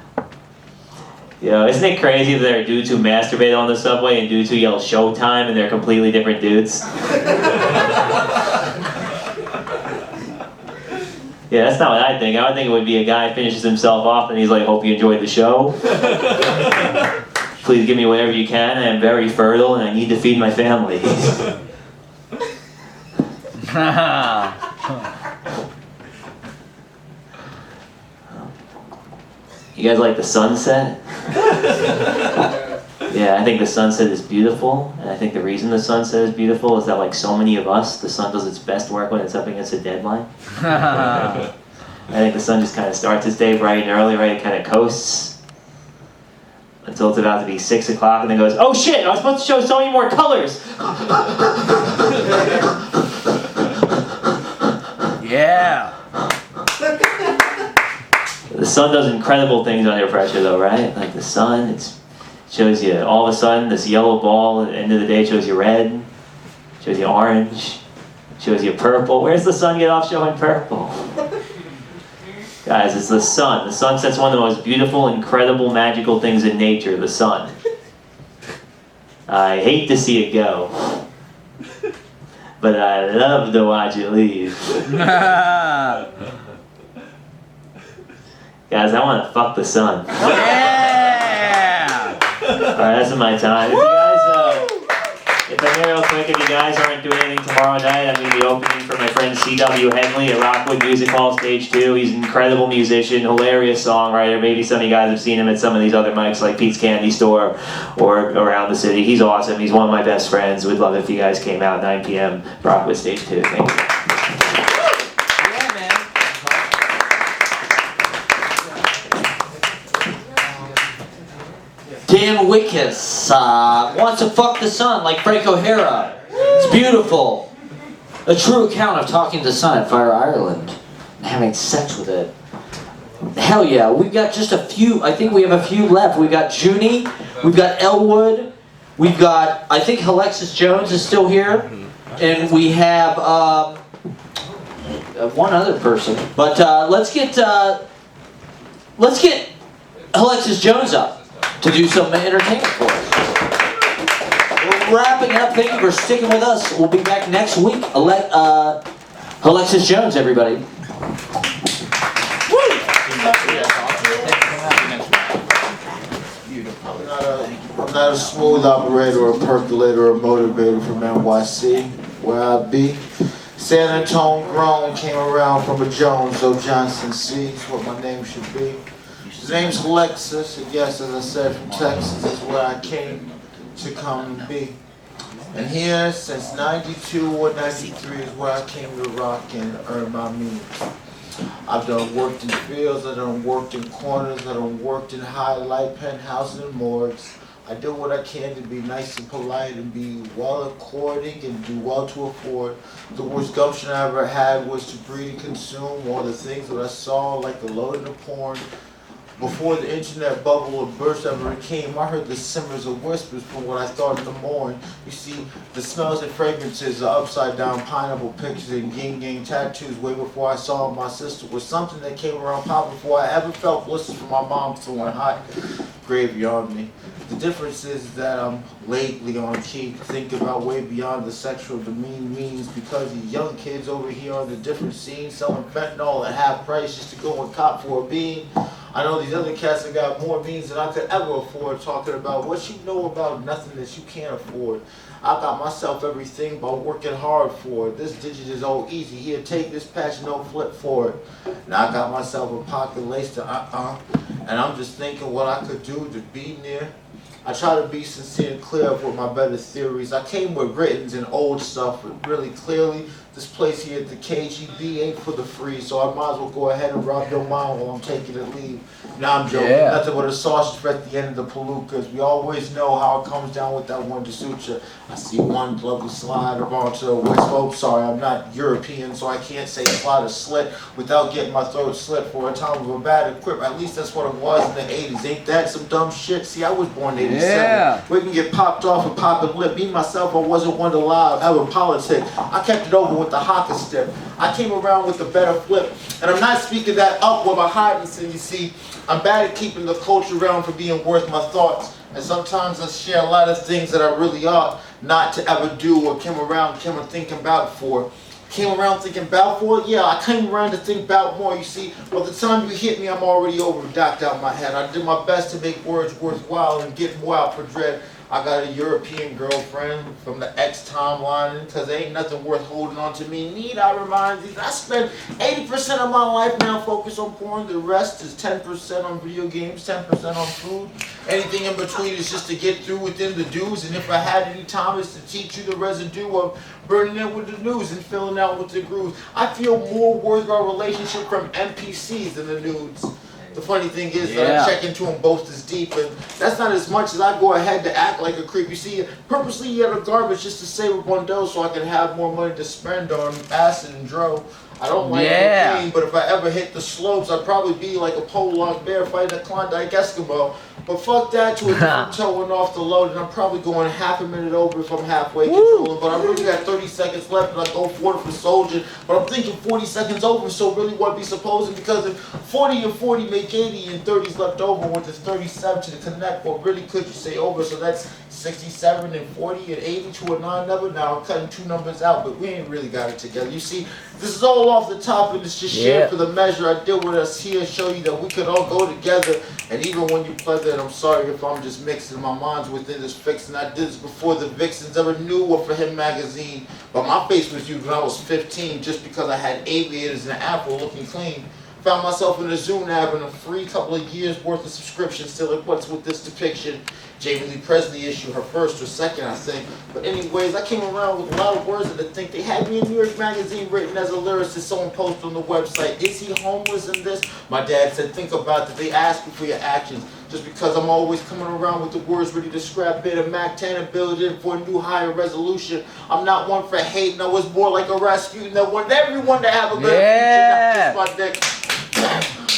You know, isn't it crazy that there are dudes who masturbate on the subway and dudes who yell "Showtime" and they're completely different dudes? Yeah, that's not what I think. I would think it would be a guy finishes himself off and he's like, "Hope you enjoyed the show. Please give me whatever you can. I am very fertile and I need to feed my family." You guys like the sunset? Yeah, I think the sunset is beautiful, and I think the reason the sunset is beautiful is that, like so many of us, the sun does its best work when it's up against a deadline. I think the sun just kind of starts its day bright and early, right? It kind of coasts until it's about to be 6 o'clock, and then goes, "Oh shit, I was supposed to show so many more colors!" Yeah. The sun does incredible things under pressure, though, right? Like the sun, it shows you all of a sudden this yellow ball. At the end of the day, it shows you red, shows you orange, shows you purple. Where's the sun get off showing purple? Guys, it's the sun. The sunset's one of the most beautiful, incredible, magical things in nature. The sun. I hate to see it go, but I love to watch it leave. Guys, I want to fuck the sun. Yeah! Alright, that's my time. If I'm here real quick, if you guys aren't doing anything tomorrow night, I'm going to be opening for my friend C.W. Henley at Rockwood Music Hall Stage 2. He's an incredible musician, hilarious songwriter. Maybe some of you guys have seen him at some of these other mics like Pete's Candy Store or around the city. He's awesome. He's one of my best friends. We'd love it if you guys came out 9 p.m. Rockwood Stage 2. Thank you. Dan Wickes wants to fuck the sun like Frank O'Hara. It's beautiful. A true account of talking to the sun at Fire Ireland and having sex with it. Hell yeah, we've got just a few, I think we have a few left. We've got Junie, we've got Elwood, we've got, I think Halexis Jones is still here, and we have one other person. But let's get Halexis Jones up to do some entertainment for us. We're wrapping up. Thank you for sticking with us. We'll be back next week. Halexis Jones, everybody. I'm not a smooth operator or a percolator or a motivator from NYC, where I be. San Antonio grown, came around from a Jones, so Johnson C is what my name should be. His name's Halexis, and yes, as I said, from Texas is where I came to come and be. And here, since 92 or 93 is where I came to rock and earn my means. I've done worked in fields, I've done worked in corners, I've done worked in high-light penthouses and morgues. I do what I can to be nice and polite and be well according and do well to afford. The worst gumption I ever had was to breed and consume all the things that I saw, like the loading of porn. Before the internet bubble or burst ever came, I heard the simmers of whispers from what I thought in the morning. You see, the smells and fragrances of upside down pineapple pictures and yin yang tattoos way before I saw my sister was something that came around pop before I ever felt blisters from my mom throwing hot gravy on me. The difference is that I'm lately on key, thinking about way beyond the sexual demean means because the young kids over here on the different scenes selling fentanyl at half price just to go and cop for a bean. I know these other cats have got more means than I could ever afford, talking about what you know about nothing that you can't afford. I got myself everything by working hard for it. This digit is all easy. Here, take this patch, no flip for it. Now I got myself a pocket lace to and I'm just thinking what I could do to be near. I try to be sincere and clear with my better theories. I came with writtens and old stuff, but really clearly, this place here at the KGB ain't for the free, so I might as well go ahead and rob your mind while I'm taking a leave. Now I'm joking, nothing but a sausage at the end of the palookas. We always know how it comes down with that one to suture. I see one lovely slide onto the west. Oh, sorry, I'm not European, so I can't say slide or slit without getting my throat slit for a time of a bad equip. At least that's what it was in the 80s. Ain't that some dumb shit? See, I was born born in 87. Yeah. We can get popped off and popping lip. Me, myself, I wasn't one to lie ever politic. I kept it over with the hockey stick. I came around with the better flip. And I'm not speaking that up with my hotness, and you see, I'm bad at keeping the culture around for being worth my thoughts. And sometimes I share a lot of things that I really ought not to ever do or came around thinking about for. Came around thinking about for it? Yeah, I came around to think about more. You see, by the time you hit me, I'm already over and docked out my head. I did my best to make words worthwhile and get more out for dread. I got a European girlfriend from the X timeline, because there ain't nothing worth holding on to me. Need I remind you, I spend 80% of my life now focused on porn. The rest is 10% on video games, 10% on food. Anything in between is just to get through within the dues. And if I had any time, it's to teach you the residue of burning it with the news and filling out with the grooves. I feel more worth our relationship from NPCs than the nudes. The funny thing is that I check into them both as deep, and that's not as much as I go ahead to act like a creep. You see, purposely eat out of garbage just to save a bundle so I can have more money to spend on acid and dro. I don't like cocaine, but if I ever hit the slopes, I'd probably be like a pole-locked bear fighting a Klondike Eskimo. But fuck that, to a different towing off the load, and I'm probably going half a minute over if I'm halfway controlling. But I really got 30 seconds left, and I go forward for soldier. But I'm thinking 40 seconds over, so really what be supposing? Because if 40 and 40 make 80 and 30's left over with this 37 to the connect, what really could you say over? So that's 67 and 40 and 80 to a non-number. Now I'm cutting two numbers out, but we ain't really got it together. You see, this is all off the top, and it's just shared for the measure. I did with us here, show you that we could all go together. And even when you play that, I'm sorry if I'm just mixing my minds within this fix. And I did this before the Vixens ever knew what For Him magazine. But my face was used when I was 15, just because I had aviators and an afro looking clean. Found myself in a Zoom having a free couple of years worth of subscription. Still, like, what's with this depiction? Jamie Lee Presley issue, her first or second, I think. But anyways, I came around with a lot of words that I think they had me in New York Magazine written as a lyricist. Someone posted on the website, is he homeless in this? My dad said, think about that. They ask you for your actions. Just because I'm always coming around with the words ready to scrap bit of Mac 10 and build it for a new higher resolution. I'm not one for hating. I was more like a Rasputin that wanted everyone to have a better future, not just my dick.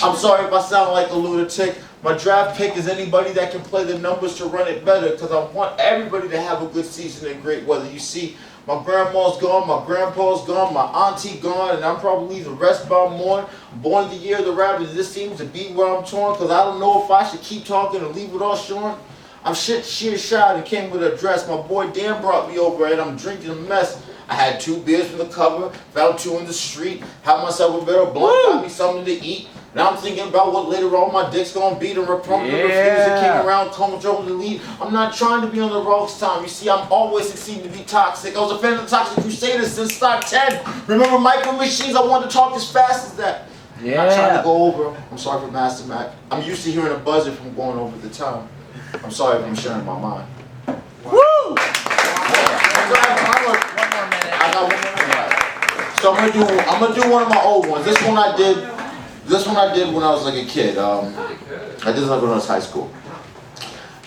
I'm sorry if I sound like a lunatic. My draft pick is anybody that can play the numbers to run it better, because I want everybody to have a good season and great weather. You see, my grandma's gone, my grandpa's gone, my auntie gone, and I'm probably the rest by morn. Born the year of the rabbit, this seems to be where I'm torn, because I don't know if I should keep talking or leave it all short. I'm sheer shot and came with a dress. My boy Dan brought me over and I'm drinking a mess. I had 2 beers from the cover, found 2 in the street, had myself a better blunt, got me something to eat. Now I'm thinking about what later on my dick's gonna beat and reprompt the refuse that came around, control the lead. I'm not trying to be on the wrong time. You see, I'm always succeeding to be toxic. I was a fan of the Toxic Crusaders since Stock 10. Remember Micro Machines? I wanted to talk as fast as that. I'm not trying to go over. I'm sorry for Master Mac. I'm used to hearing a buzzer from going over the time. I'm sorry if I'm sharing my mind. Woo! So I'm gonna do one of my old ones. This one I did when I was like a kid. I did this when I was high school.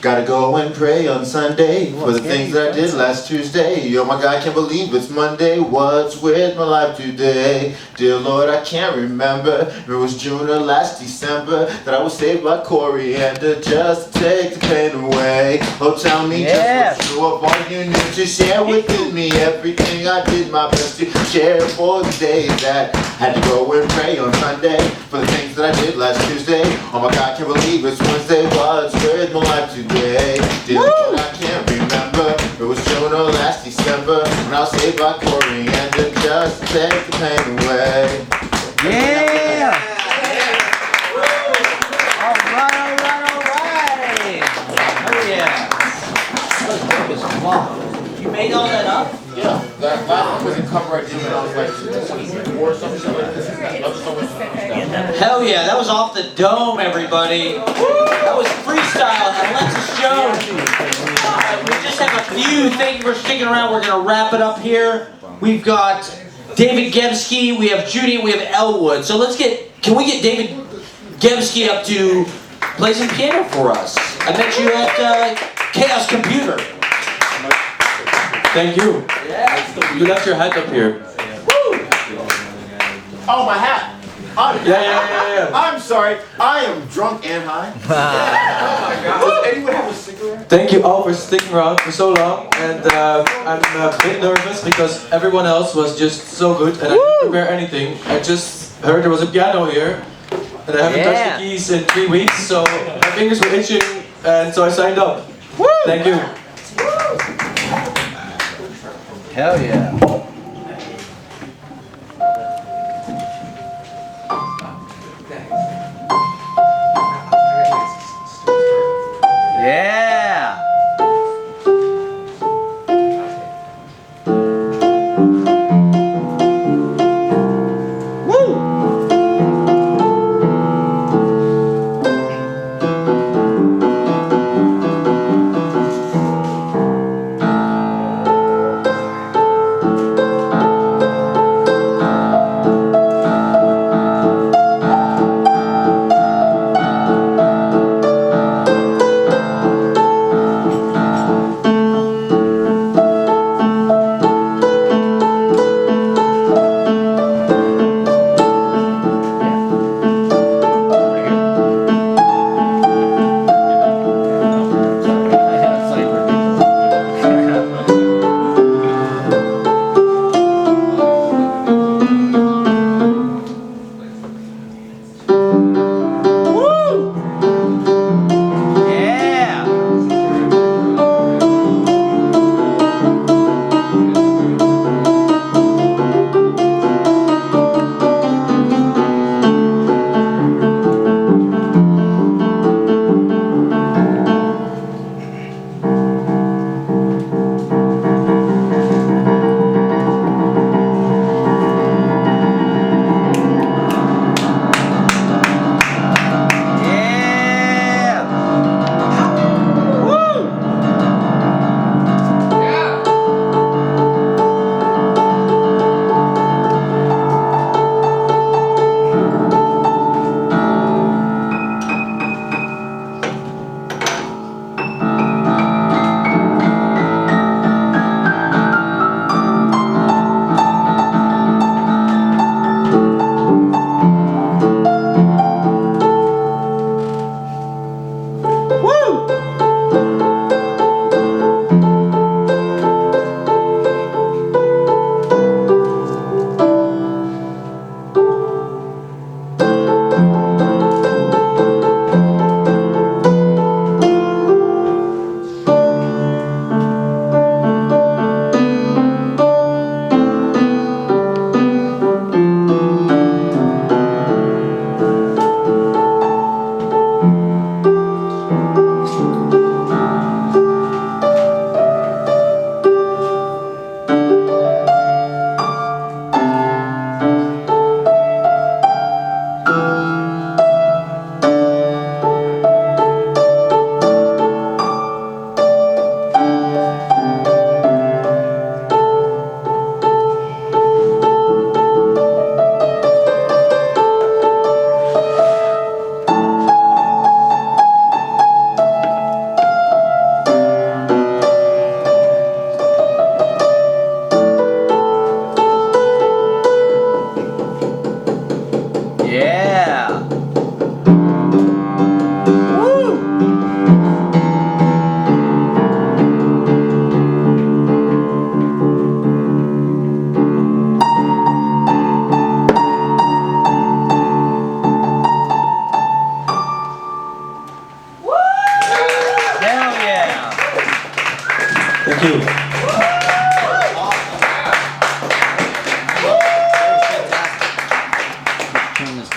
Gotta go and pray on Sunday for the things that I did last Tuesday. Oh my God, I can't believe it's Monday. What's with my life today? Dear Lord, I can't remember if it was June or last December that I was saved by coriander just to take the pain away. Oh, tell me just what's true of all you need to share with me. Everything I did my best to share for the day that had to go and pray on Sunday for the things that I did last Tuesday. Oh my God, I can't believe it's Wednesday. What's with my life today? Dear Lord, I can't remember it was June or last December when I was saved by coriander just to take the pain away. Yeah! Wow. You made all that up? Yeah, that last one was a cover I did when I was like 24 or something like this. Hell yeah, that was off the dome, everybody. That was freestyle, Alexis Jones. Alright, we just have a few. Thank you for sticking around. We're going to wrap it up here. We've got David Gebski, we have Junie, we have Elwood. So can we get David Gebski up to play some piano for us? I met you at Chaos Computer. Thank you. Yeah. You left your hat up here. Oh, my hat. Yeah. I'm sorry. I am drunk and high. Oh my God. Does anyone have a cigarette? Thank you all for sticking around for so long, and I'm a bit nervous because everyone else was just so good, and I didn't prepare anything. I just heard there was a piano here, and I haven't touched the keys in 3 weeks, so my fingers were itching, and so I signed up. Thank you. Hell yeah. Yeah.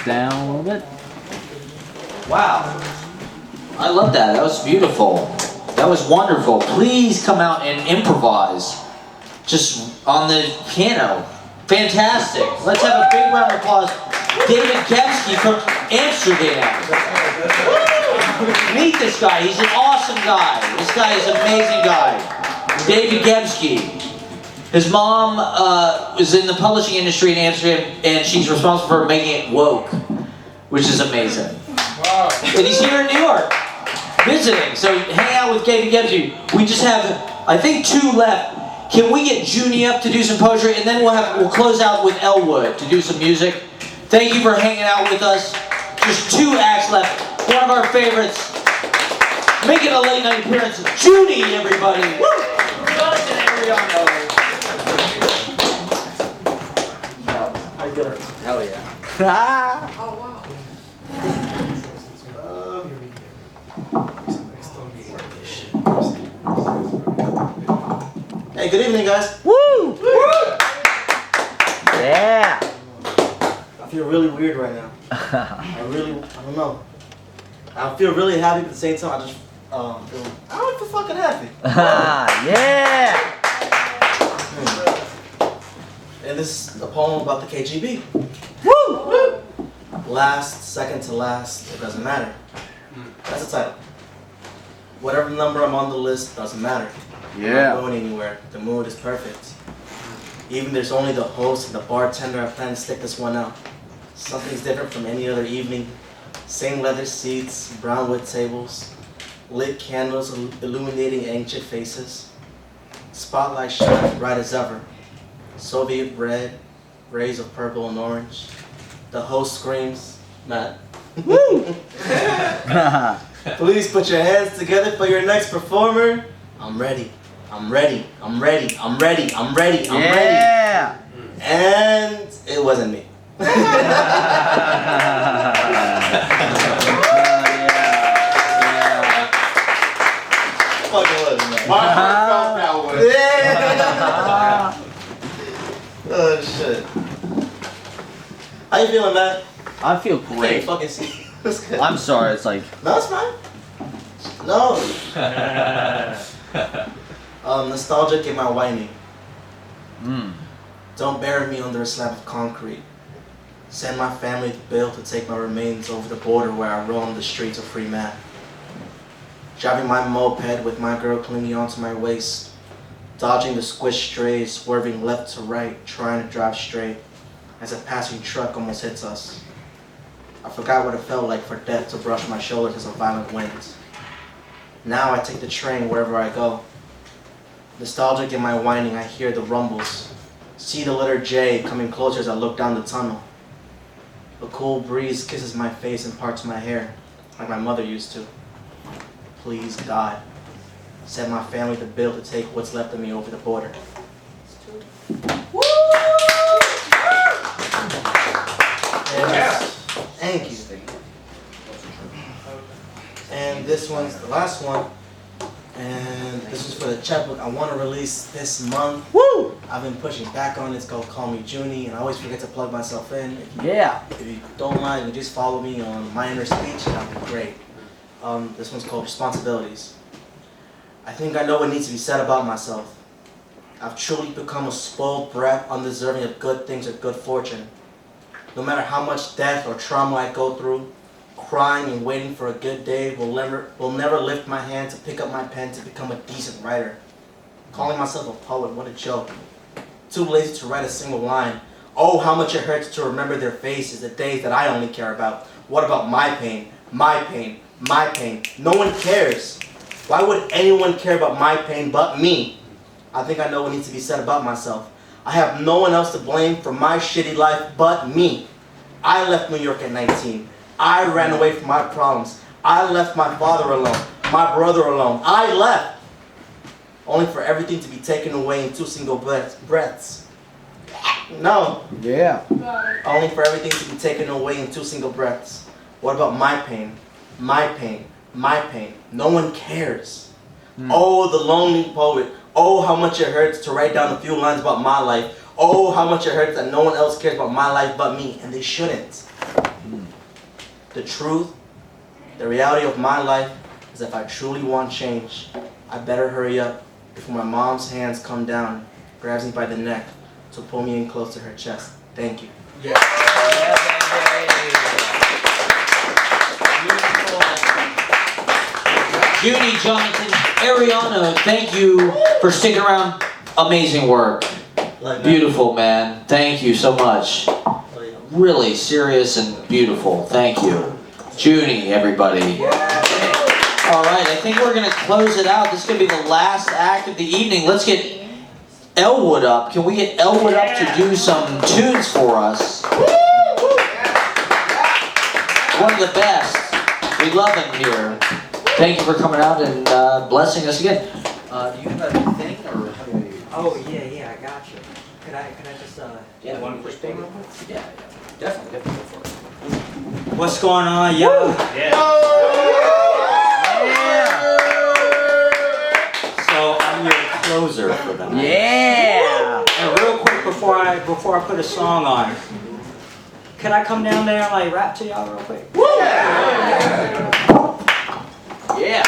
down a little bit. Wow. I love that. That was beautiful. That was wonderful. Please come out and improvise. Just on the piano. Fantastic. Let's have a big round of applause. David Gebski from Amsterdam. Meet this guy. He's an awesome guy. This guy is an amazing guy. David Gebski. His mom is in the publishing industry in Amsterdam, and she's responsible for making it woke, which is amazing. Wow. And he's here in New York, visiting. So hang out with David Gebski. We just have, I think, 2 left. Can we get Junie up to do some poetry, and then we'll close out with Elwood to do some music. Thank you for hanging out with us. Just 2 acts left. One of our favorites. Making a late night appearance, Junie, everybody. Woo! Hell yeah. Hey, good evening, guys. Woo! Yeah. I feel really weird right now. I don't know. I feel really happy, but at the same time, I just I don't feel fucking happy. Yeah. And this is a poem about the KGB. Woo! Last, second to last, it doesn't matter. That's the title. Whatever number I'm on the list, doesn't matter. Yeah. I'm not going anywhere. The mood is perfect. Even there's only the host and the bartender, I plan to stick this one out. Something's different from any other evening. Same leather seats, brown wood tables, lit candles illuminating ancient faces. Spotlight shine bright as ever. Soviet red, rays of purple and orange. The host screams, Matt. Woo! Please put your hands together for your next performer. I'm ready. I'm ready. I'm ready. I'm ready. I'm ready. I'm Yeah. ready. And it wasn't me. Fucking wasn't me. Yeah. Oh shit. How you feeling, man? I feel I can't great. fucking see. That's good. I'm sorry, it's like... No, it's fine. No. Nostalgic in my whining. Don't bury me under a slab of concrete. Send my family to Bill to take my remains over the border where I roam the streets of free man. Driving my moped with my girl clinging onto my waist. Dodging the squish strays, swerving left to right, trying to drive straight as a passing truck almost hits us. I forgot what it felt like for death to brush my shoulders as a violent wind. Now I take the train wherever I go. Nostalgic in my whining, I hear the rumbles. See the letter J coming closer as I look down the tunnel. A cool breeze kisses my face and parts my hair, like my mother used to. Please, God, send my family to Bill to take what's left of me over the border. Woo! Yes. Thank you. And this one's the last one. And this is for the chapbook I want to release this month. Woo! I've been pushing back on it. It's called Call Me Junie, and I always forget to plug myself in. If you don't mind, you can just follow me on My Inner Speech, and that'll be great. This one's called Responsibilities. I think I know what needs to be said about myself. I've truly become a spoiled brat, undeserving of good things or good fortune. No matter how much death or trauma I go through, crying and waiting for a good day will never lift my hand to pick up my pen to become a decent writer. Calling myself a poet, what a joke. Too lazy to write a single line. Oh, how much it hurts to remember their faces, the days that I only care about. What about my pain? My pain? My pain? No one cares. Why would anyone care about my pain but me? I think I know what needs to be said about myself. I have no one else to blame for my shitty life but me. I left New York at 19. I ran away from my problems. I left my father alone, my brother alone. I left, only for everything to be taken away in 2 single breaths. No. Yeah. Only for everything to be taken away in 2 single breaths. What about my pain? My pain? My pain? No one cares. Oh, the lonely poet. Oh, how much it hurts to write down a few lines about my life. Oh, how much it hurts that no one else cares about my life but me, and they shouldn't. The truth, the reality of my life is if I truly want change, I better hurry up before my mom's hands come down, grabs me by the neck to pull me in close to her chest. Thank you. Junie, Jonathan, Ariano, thank you for sticking around. Amazing work. Beautiful, man. Thank you so much. Really serious and beautiful. Thank you. Junie, everybody. All right, I think we're going to close it out. This is going to be the last act of the evening. Let's get Elwood up. Can we get Elwood up to do some tunes for us? one of the best. We love him here. Thank you for coming out and blessing us again. Do you have a thing or how do we? Oh yeah, I got you. Could I just Yeah, one quick thing real quick? Yeah, definitely go for it. What's going on, yo? Yeah. So I'm your closer for the night. Yeah. And real quick before I put a song on, could I come down there and like rap to y'all real quick? Yeah.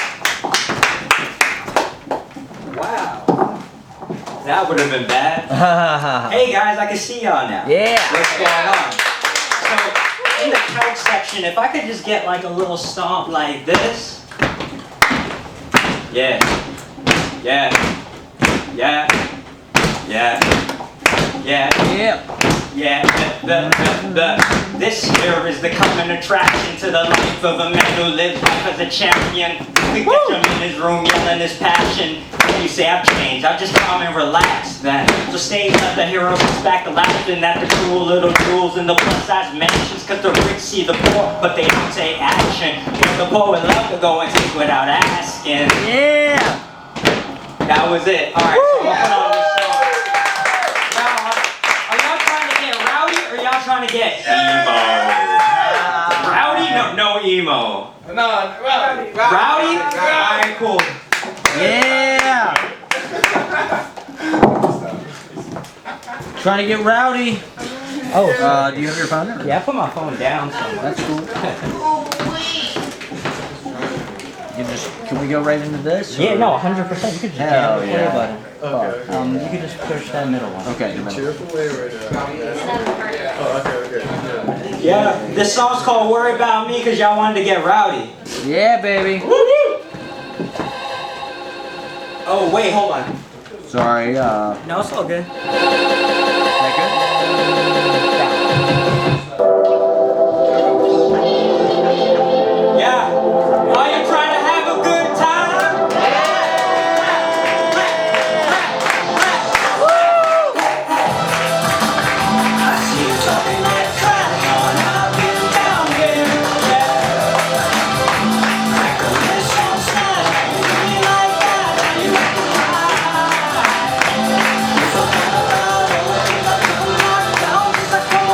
Wow. That would have been bad. Hey guys, I can see y'all now. Yeah. What's going on? So in the couch section, if I could just get like a little stomp like this. Yeah. Yeah. Yeah. Yeah. Yeah. Yeah. Yeah. This here is the common attraction to the life of a man who lives life as a champion. We catch him in his room yelling his passion. And you say I've changed, I've just calm and relaxed then. So stay let the heroes back the laughing at the cool little jewels in the plus size mansions. Cause the rich see the poor, but they don't take action. But the poor would love to go and take without asking. Yeah. That was it. Alright, so I'm gonna put on this song. Now, are y'all trying to get rowdy or y'all trying to get emo? Rowdy? No emo. No, rowdy. Rowdy? Alright, cool. Yeah. Trying to get rowdy. Oh, do you have your phone? yeah, I put my phone down somewhere. That's cool. Can we go right into this? Yeah, or- no, 100%. You could just Hell jam the play yeah. button. Okay. You could just push that middle one. Okay. The middle. Yeah, this song's called Worry About Me because y'all wanted to get rowdy. Yeah, baby. Oh, wait, hold on. Sorry. No, it's all good. Yeah. Are you trying to have a good time? I see you talking that track on. I've been down here. Like a mess on snap. Really like that. You like the ride. You forgot about it when you got come knocked down. It's like a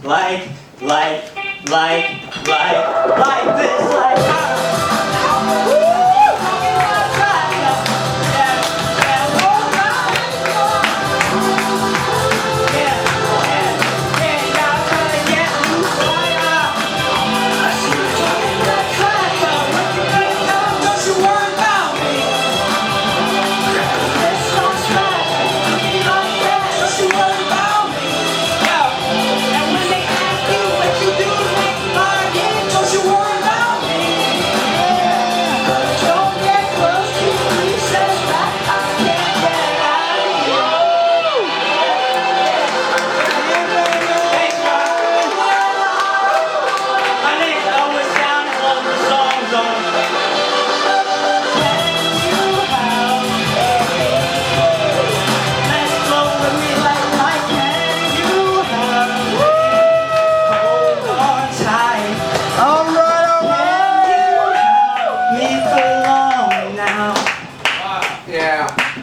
like this, like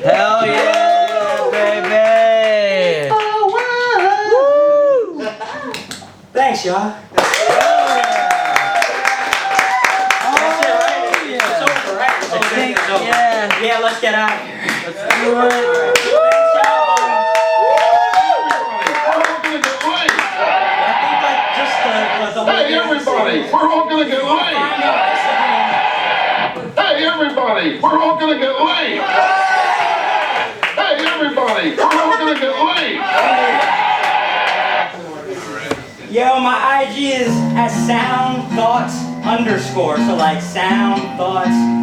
Hell yeah, baby! thanks, y'all. Yeah, let's get out of here. Let's do it. Hey everybody, we're all gonna get laid. Hey everybody, we're all gonna get laid. Hey everybody, we're all gonna get laid. Yo, my IG is at soundthoughts_. So like soundthoughts_.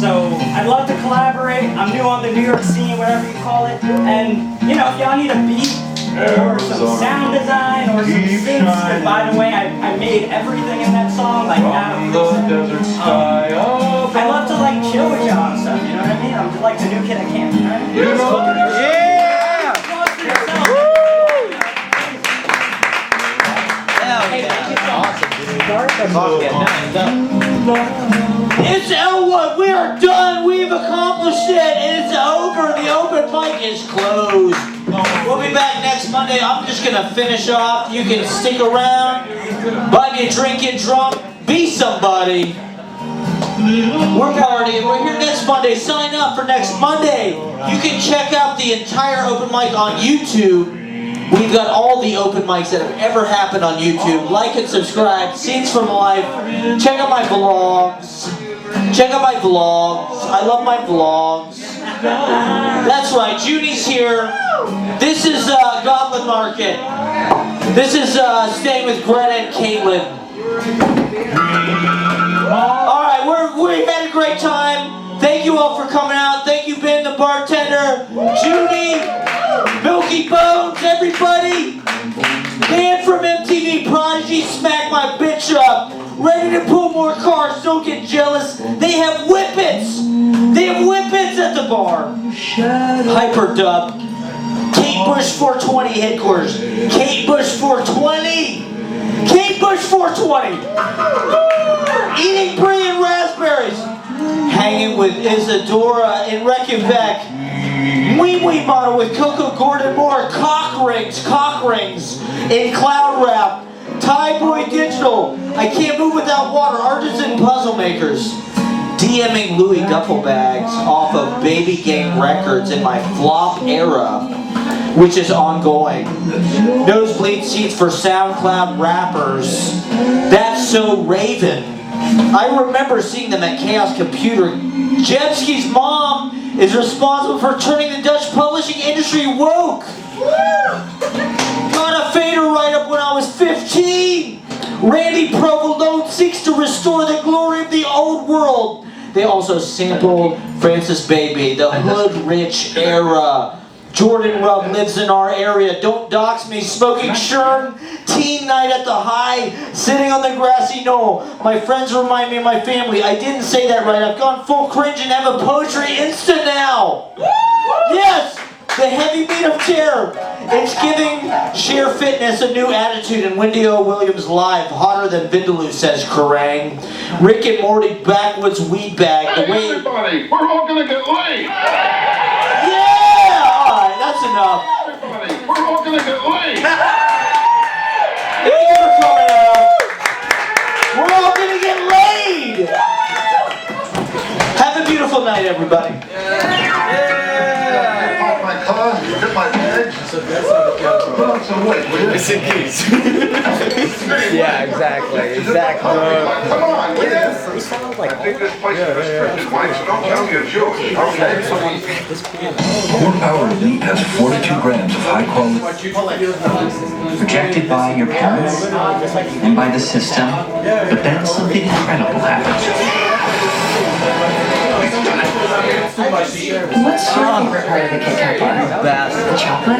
So I'd love to collaborate. I'm new on the New York scene, whatever you call it. And you know, if y'all need a beat or some sound design or some synths, and by the way, I made everything in that song like out of this. I love to like chill with y'all and stuff. You know what I mean? I'm just like the new kid at camp. You know what I mean? Yeah! It's Elwood. We are done. We've accomplished it. It's over. The open mic is closed. We'll be back next Monday. I'm just gonna finish off. You can stick around, buy me a drink, get drunk, be somebody. We're partying. We're here next Monday. Sign up for next Monday. You can check out the entire open mic on YouTube. We've got all the open mics that have ever happened on YouTube. Like and subscribe. Scenes from life. Check out my vlogs. Check out my vlogs. I love my vlogs. That's right. Junie's here. This is Goblin Market. This is staying with Greta and Caitlin. All right, we had a great time. Thank you all for coming out. Thank you, Ben, the bartender, Junie, Milky Bones, everybody. Man from MTV Prodigy, smack my bitch up. Ready to pull more cars, don't get jealous. They have whippets. They have whippets at the bar. Hyperdub. Kate Bush 420 headquarters. Kate Bush 420. Kate Bush 420. Eating brie and raspberries. Hanging with Isadora in Reykjavik. Wee Wee model with Coco Gordon Moore. Cock rings in Cloud Wrap. Thai Boy Digital. I can't move without water. Artisan puzzle makers. DMing Louis duffel bags off of Baby Gang Records in my flop era, which is ongoing. Nosebleed seats for SoundCloud rappers. That's so Raven. I remember seeing them at Chaos Computer. Gebski's mom is responsible for turning the Dutch publishing industry woke. Got a fader write-up when I was 15. Randy Provolone seeks to restore the glory of the old world. They also sampled Francis Baby, the hood rich era. Jordan Rub lives in our area. Don't dox me. Smoking Sherm. Teen night at the high. Sitting on the grassy knoll. My friends remind me of my family. I didn't say that right. I've gone full cringe and have a poetry insta now. Yes! The heavy beat of terror. It's giving sheer fitness a new attitude. And Wendy O. Williams live. Hotter than Vindaloo, says Kerrang. Rick and Morty backwoods weed bag. The way Everybody, we're all gonna get laid. Yeah! Alright, that's enough. Everybody, we're all gonna get laid. Missing keys. Yeah, exactly. Exactly. Come on, yes. I think this place is restricted, Mike, so don't tell me you're Jewish, okay? Core Power Elite has 42 grams of high quality. Rejected by your parents and by the system, but then something incredible happens. What's your favorite part of the Kit Kat bar? The chocolate?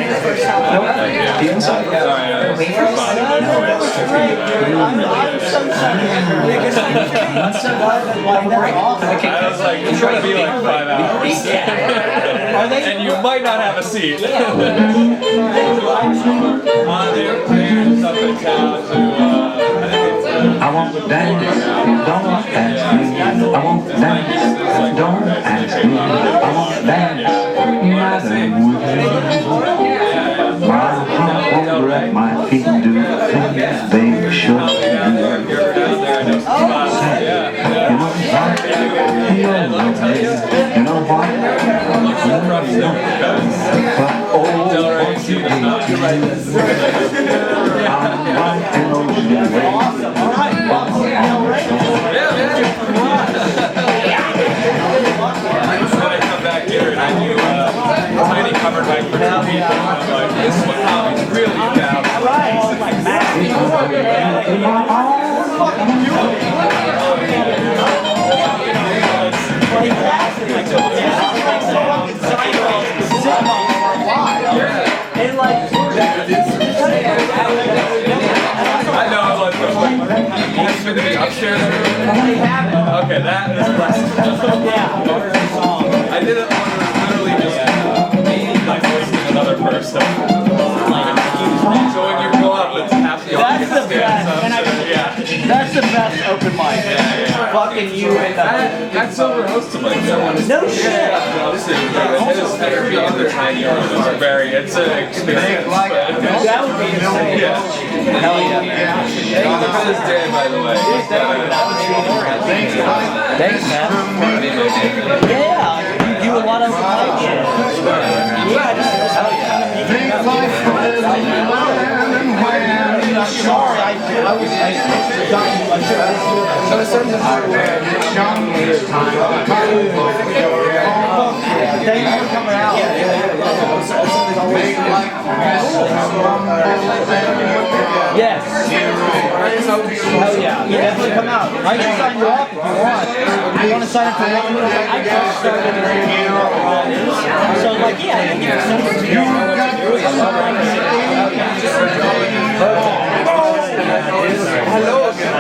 Nope. The inside. The wafers? No, it's the I was like, it's gonna be like 5 hours. And you might not have a seat. I won't dance, don't ask me. I won't dance, don't ask me. I won't dance, madam with you. My heart won't let my feet do things they should do. Say, you know what? But oh, what you need to do. I'm like an ocean wave. When I come back here and I do tiny covered mic for 2 people, I'm like, this is what comedy's really about. I know, like, has been to the upstairs room. Okay, that is blessed. I did it when it was literally just my voice to another person. So when you go up, it's half the audience stands up. That's the best open mic. Fucking you and That's sober hosted like that. No shit. Listen, his energy and their 10 euros are very, it's an experience. That would be insane. Yeah. Hell yeah. Thank you for this day, by the way. Thanks, man. Yeah, you do a lot of open mic shit. Yeah, just hell yeah. Sorry, I thank you for coming out. Yes. Hell yeah. You definitely come out. I can sign you up if you want. You want to sign up for one? I just started in here. So like, yeah, I can give you some to you. Hello again.